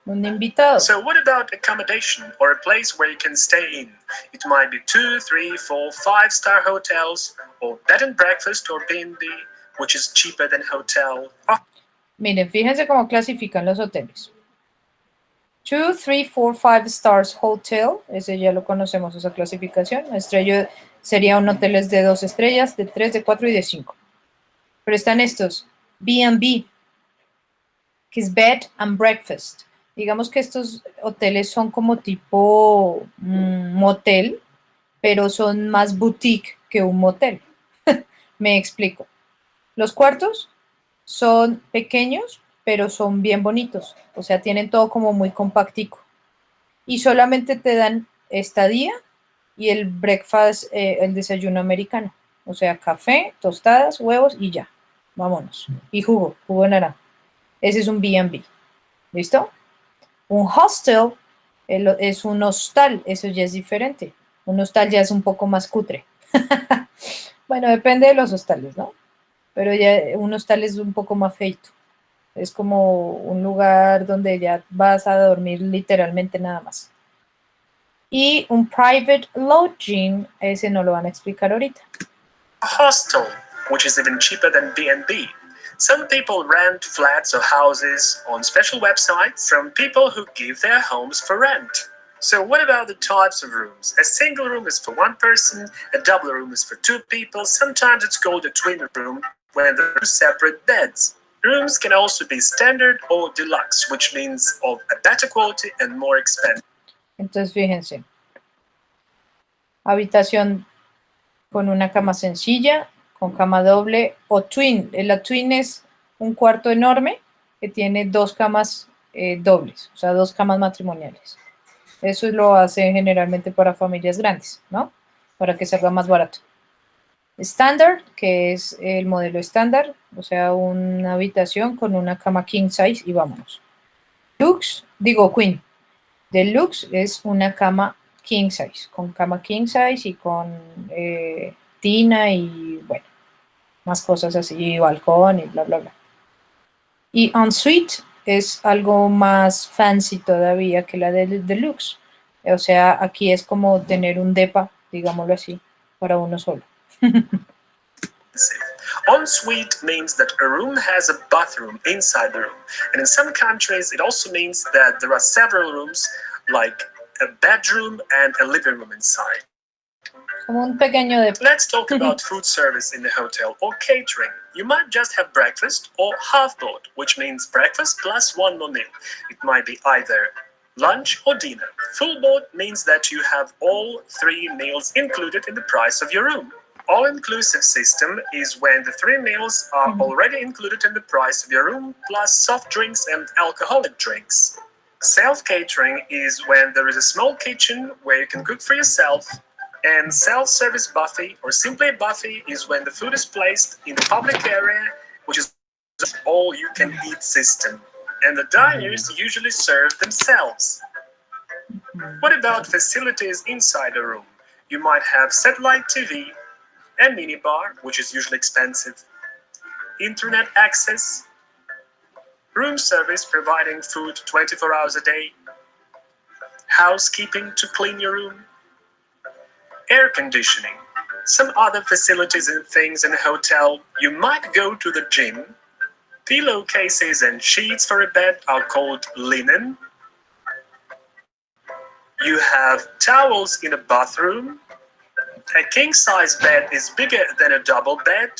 Un invitado. So what about accommodation or a place where you can stay in? It might be 2, 3, 4, 5-star hotels or bed and breakfast or B&B, which is cheaper than hotel. Miren, fíjense cómo clasifican los hoteles. 2, 3, 4, 5 stars hotel, ese ya lo conocemos, esa clasificación. Estrella sería un hotel de 2 estrellas, de 3, de 4 y de 5. Pero están estos, B&B, que es bed and breakfast. Digamos que estos hoteles son como tipo motel, pero son más boutique que un motel. Me explico. Los cuartos son pequeños, pero son bien bonitos. O sea, tienen todo como muy compactico. Y solamente te dan estadía y el breakfast, el desayuno americano. O sea, café, tostadas, huevos y ya. Vámonos. Y jugo de naranja. Ese es un B&B. ¿Listo? Un hostel es un hostal, eso ya es diferente. Un hostal ya es un poco más cutre. Bueno, depende de los hostales, ¿no? Pero ya un hostal es un poco más feito. Es como un lugar donde ya vas a dormir literalmente nada más. Y un private lodging, ese no lo van a explicar ahorita. A hostel, which is even cheaper than B&B. Some people rent flats or houses on special websites from people who give their homes for rent. So what about the types of rooms? A single room is for one person, a double room is for 2 people, sometimes it's called a twin room when there are separate beds. Rooms can also be standard or deluxe, which means of a better quality and more expensive. Entonces, fíjense. Habitación con una cama sencilla, con cama doble o twin. La twin es un cuarto enorme que tiene 2 camas dobles, o sea, 2 camas matrimoniales. Eso lo hace generalmente para familias grandes, ¿no? Para que salga más barato. Standard, que es el modelo estándar, o sea, una habitación con una cama king size y vámonos. Queen. Deluxe es una cama king size, con cama king size y con tina y, bueno, más cosas así, y balcón y bla, bla, bla. Y ensuite es algo más fancy todavía que la del deluxe. O sea, aquí es como tener un depa, digámoslo así, para uno solo. Ensuite means that a room has a bathroom inside the room. And in some countries, it also means that there are several rooms, like a bedroom and a living room inside. Como un pequeño depa. Let's talk about food service in the hotel or catering. You might just have breakfast or half board, which means breakfast plus one more meal. It might be either lunch or dinner. Full board means that you have all 3 meals included in the price of your room. All-inclusive system is when the 3 meals are already included in the price of your room, plus soft drinks and alcoholic drinks. Self-catering is when there is a small kitchen where you can cook for yourself, and self-service buffet, or simply a buffet, is when the food is placed in the public area, which is all-you-can-eat system, and the diners usually serve themselves. What about facilities inside a room? You might have satellite TV, a minibar, which is usually expensive, internet access, room service providing food 24 hours a day, housekeeping to clean your room, air conditioning, some other facilities and things in a hotel. You might go to the gym. Pillowcases and sheets for a bed are called linen. You have towels in a bathroom. A king-size bed is bigger than a double bed,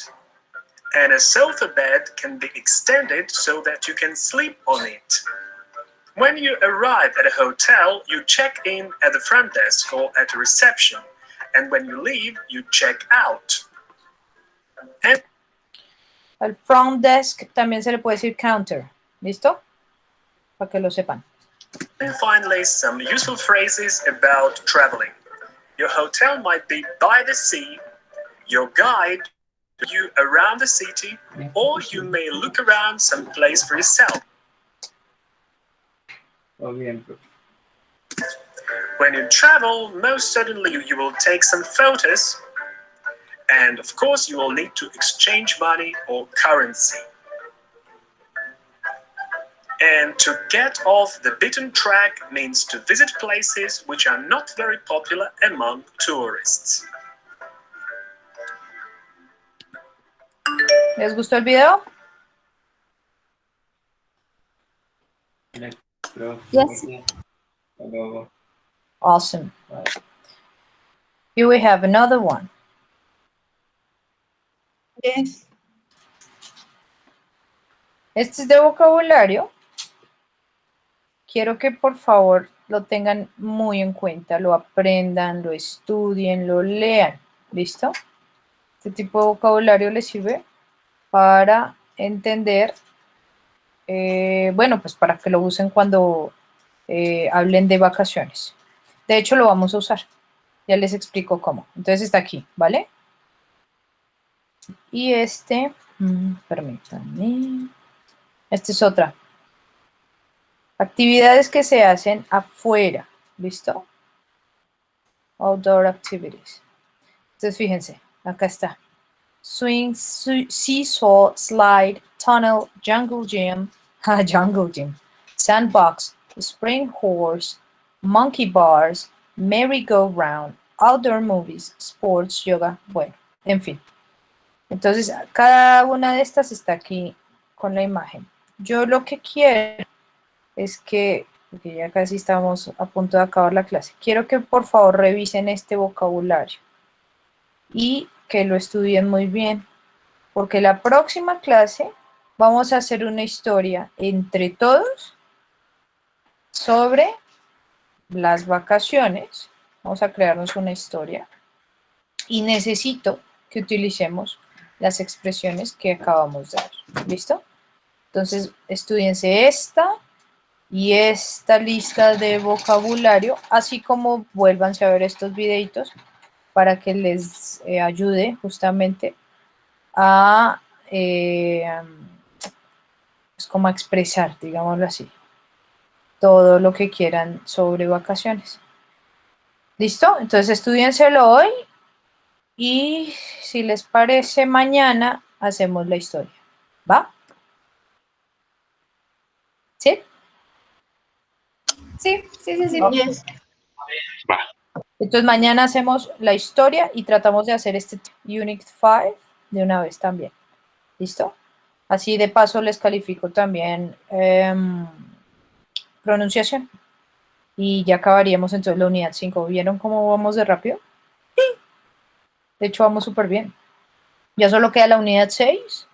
and a sofa bed can be extended so that you can sleep on it. When you arrive at a hotel, you check in at the front desk or at a reception, and when you leave, you check out. And Al front desk también se le puede decir counter. ¿Listo? Para que lo sepan. And finally, some useful phrases about traveling. Your hotel might be by the sea, your guide you around the city, or you may look around some place for yourself. Bien. When you travel, most certainly you will take some photos, and of course you will need to exchange money or currency. And to get off the beaten track means to visit places which are not very popular among tourists. ¿Les gustó el video? Yes. Awesome. Here we have another one. Yes. Este es de vocabulario. Quiero que por favor lo tengan muy en cuenta, lo aprendan, lo estudien, lo lean. ¿Listo? Este tipo de vocabulario les sirve para entender, bueno, pues para que lo usen cuando hablen de vacaciones. De hecho, lo vamos a usar. Ya les explico cómo. Entonces está aquí, ¿vale? Y este, permítanme. Esta es otra. Actividades que se hacen afuera, ¿listo? Outdoor activities. Entonces fíjense, acá está. Swing, seesaw, slide, tunnel, jungle gym, jungle gym, sandbox, spring horse, monkey bars, merry-go-round, outdoor movies, sports, yoga, bueno, en fin. Entonces, cada una de estas está aquí con la imagen. Yo lo que quiero es que, porque ya casi estamos a punto de acabar la clase, quiero que por favor revisen este vocabulario y que lo estudien muy bien, porque la próxima clase vamos a hacer una historia entre todos sobre las vacaciones. Vamos a crearnos una historia y necesito que utilicemos las expresiones que acabamos de ver. ¿Listo? Entonces, estudiense esta y esta lista de vocabulario, así como vuélvanse a ver estos videitos para que les ayude justamente a pues como a expresar, digámoslo así, todo lo que quieran sobre vacaciones. ¿Listo? Entonces estudienselo hoy y si les parece mañana hacemos la historia. ¿Va? ¿Sí? Sí. Yes. Entonces mañana hacemos la historia y tratamos de hacer este Unit 5 de una vez también. ¿Listo? Así de paso les califico también pronunciación. Y ya acabaríamos entonces la unidad 5. ¿Vieron cómo vamos de rápido? Sí. De hecho vamos súper bien. Ya solo queda la unidad 6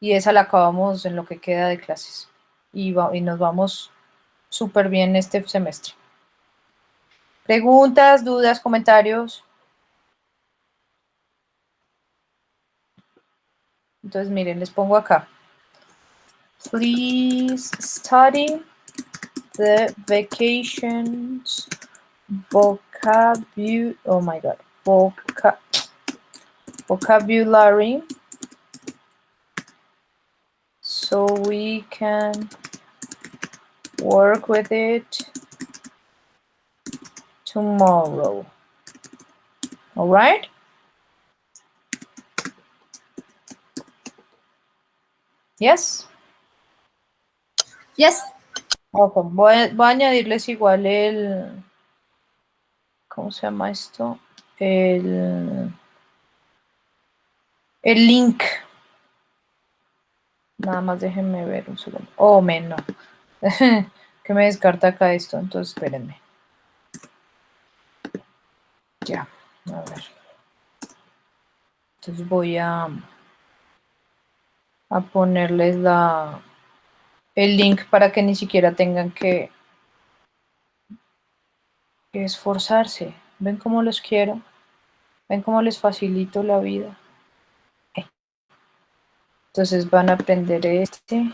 y esa la acabamos en lo que queda de clases. Y nos vamos súper bien este semestre. ¿Preguntas, dudas, comentarios? Entonces, miren, les pongo acá. Please study the vacations vocabulary so we can work with it tomorrow. All right? Yes? Yes. Ojo, voy a añadirles igual el... ¿Cómo se llama esto? El link. Nada más déjenme ver un segundo. Oh, no. Que me descarta acá esto, entonces espérenme. Ya, a ver. Entonces voy a ponerles el link para que ni siquiera tengan que esforzarse. ¿Ven cómo los quiero? ¿Ven cómo les facilito la vida? Entonces van a aprender este.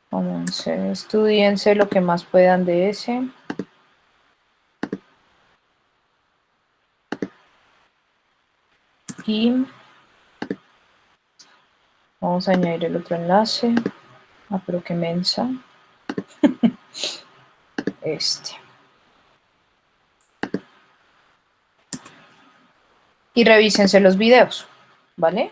Comencé, estudiense lo que más puedan de ese. Y vamos a añadir el otro enlace. Ah, pero qué mensa. Este. Y revísense los videos, ¿vale?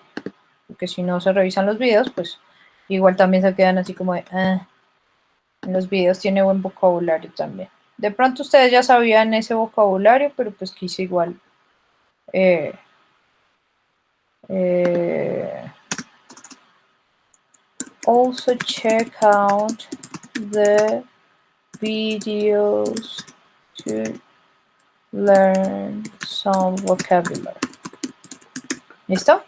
Porque si no se revisan los videos, pues igual también se quedan así como de... En los videos tiene buen vocabulario también. De pronto ustedes ya sabían ese vocabulario, pero pues quise igual also check out the videos to learn some vocabulary. ¿Listo?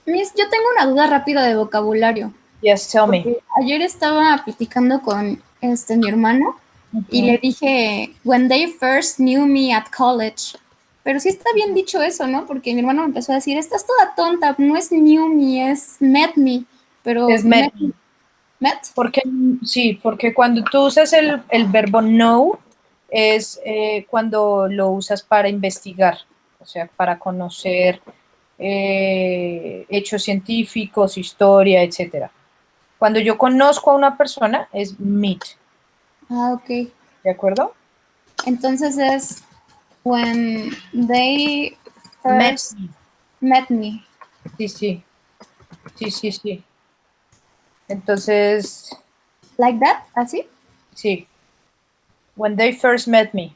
Miss, yo tengo una duda rápida de vocabulario. Yes, tell me. Porque ayer estaba platicando con mi hermano y le dije, when they first knew me at college. Pero sí está bien dicho eso, ¿no? Porque mi hermano me empezó a decir, estás toda tonta, no es knew me, es met me. Pero Es met. ¿Met? Porque, sí, porque cuando tú usas el verbo know, es cuando lo usas para investigar, o sea, para conocer hechos científicos, historia, etc. Cuando yo conozco a una persona, es meet. Ah, ok. ¿De acuerdo? Entonces es when they first met me. Sí, sí. Sí, sí, sí. Entonces... ¿Like that? ¿Así? Sí. When they first met me.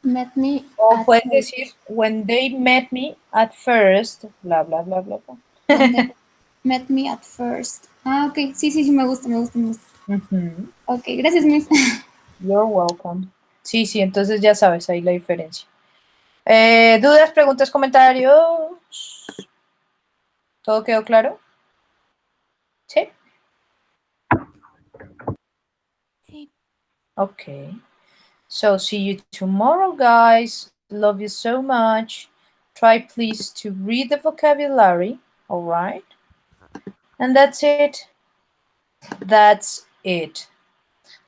Met me O at puedes first. decir, when they met me at first, bla, bla, bla, bla, bla. When they met me at first. Ah, ok. Sí, sí, sí, me gusta, me gusta, me gusta. Ok, gracias, Miss. You're welcome. Sí, sí, entonces ya sabes ahí la diferencia. ¿Dudas, preguntas, comentarios? ¿Todo quedó claro? ¿Sí? Sí. Okay. So see you tomorrow, guys. Love you so much. Try please to read the vocabulary, all right? And that's it. That's it.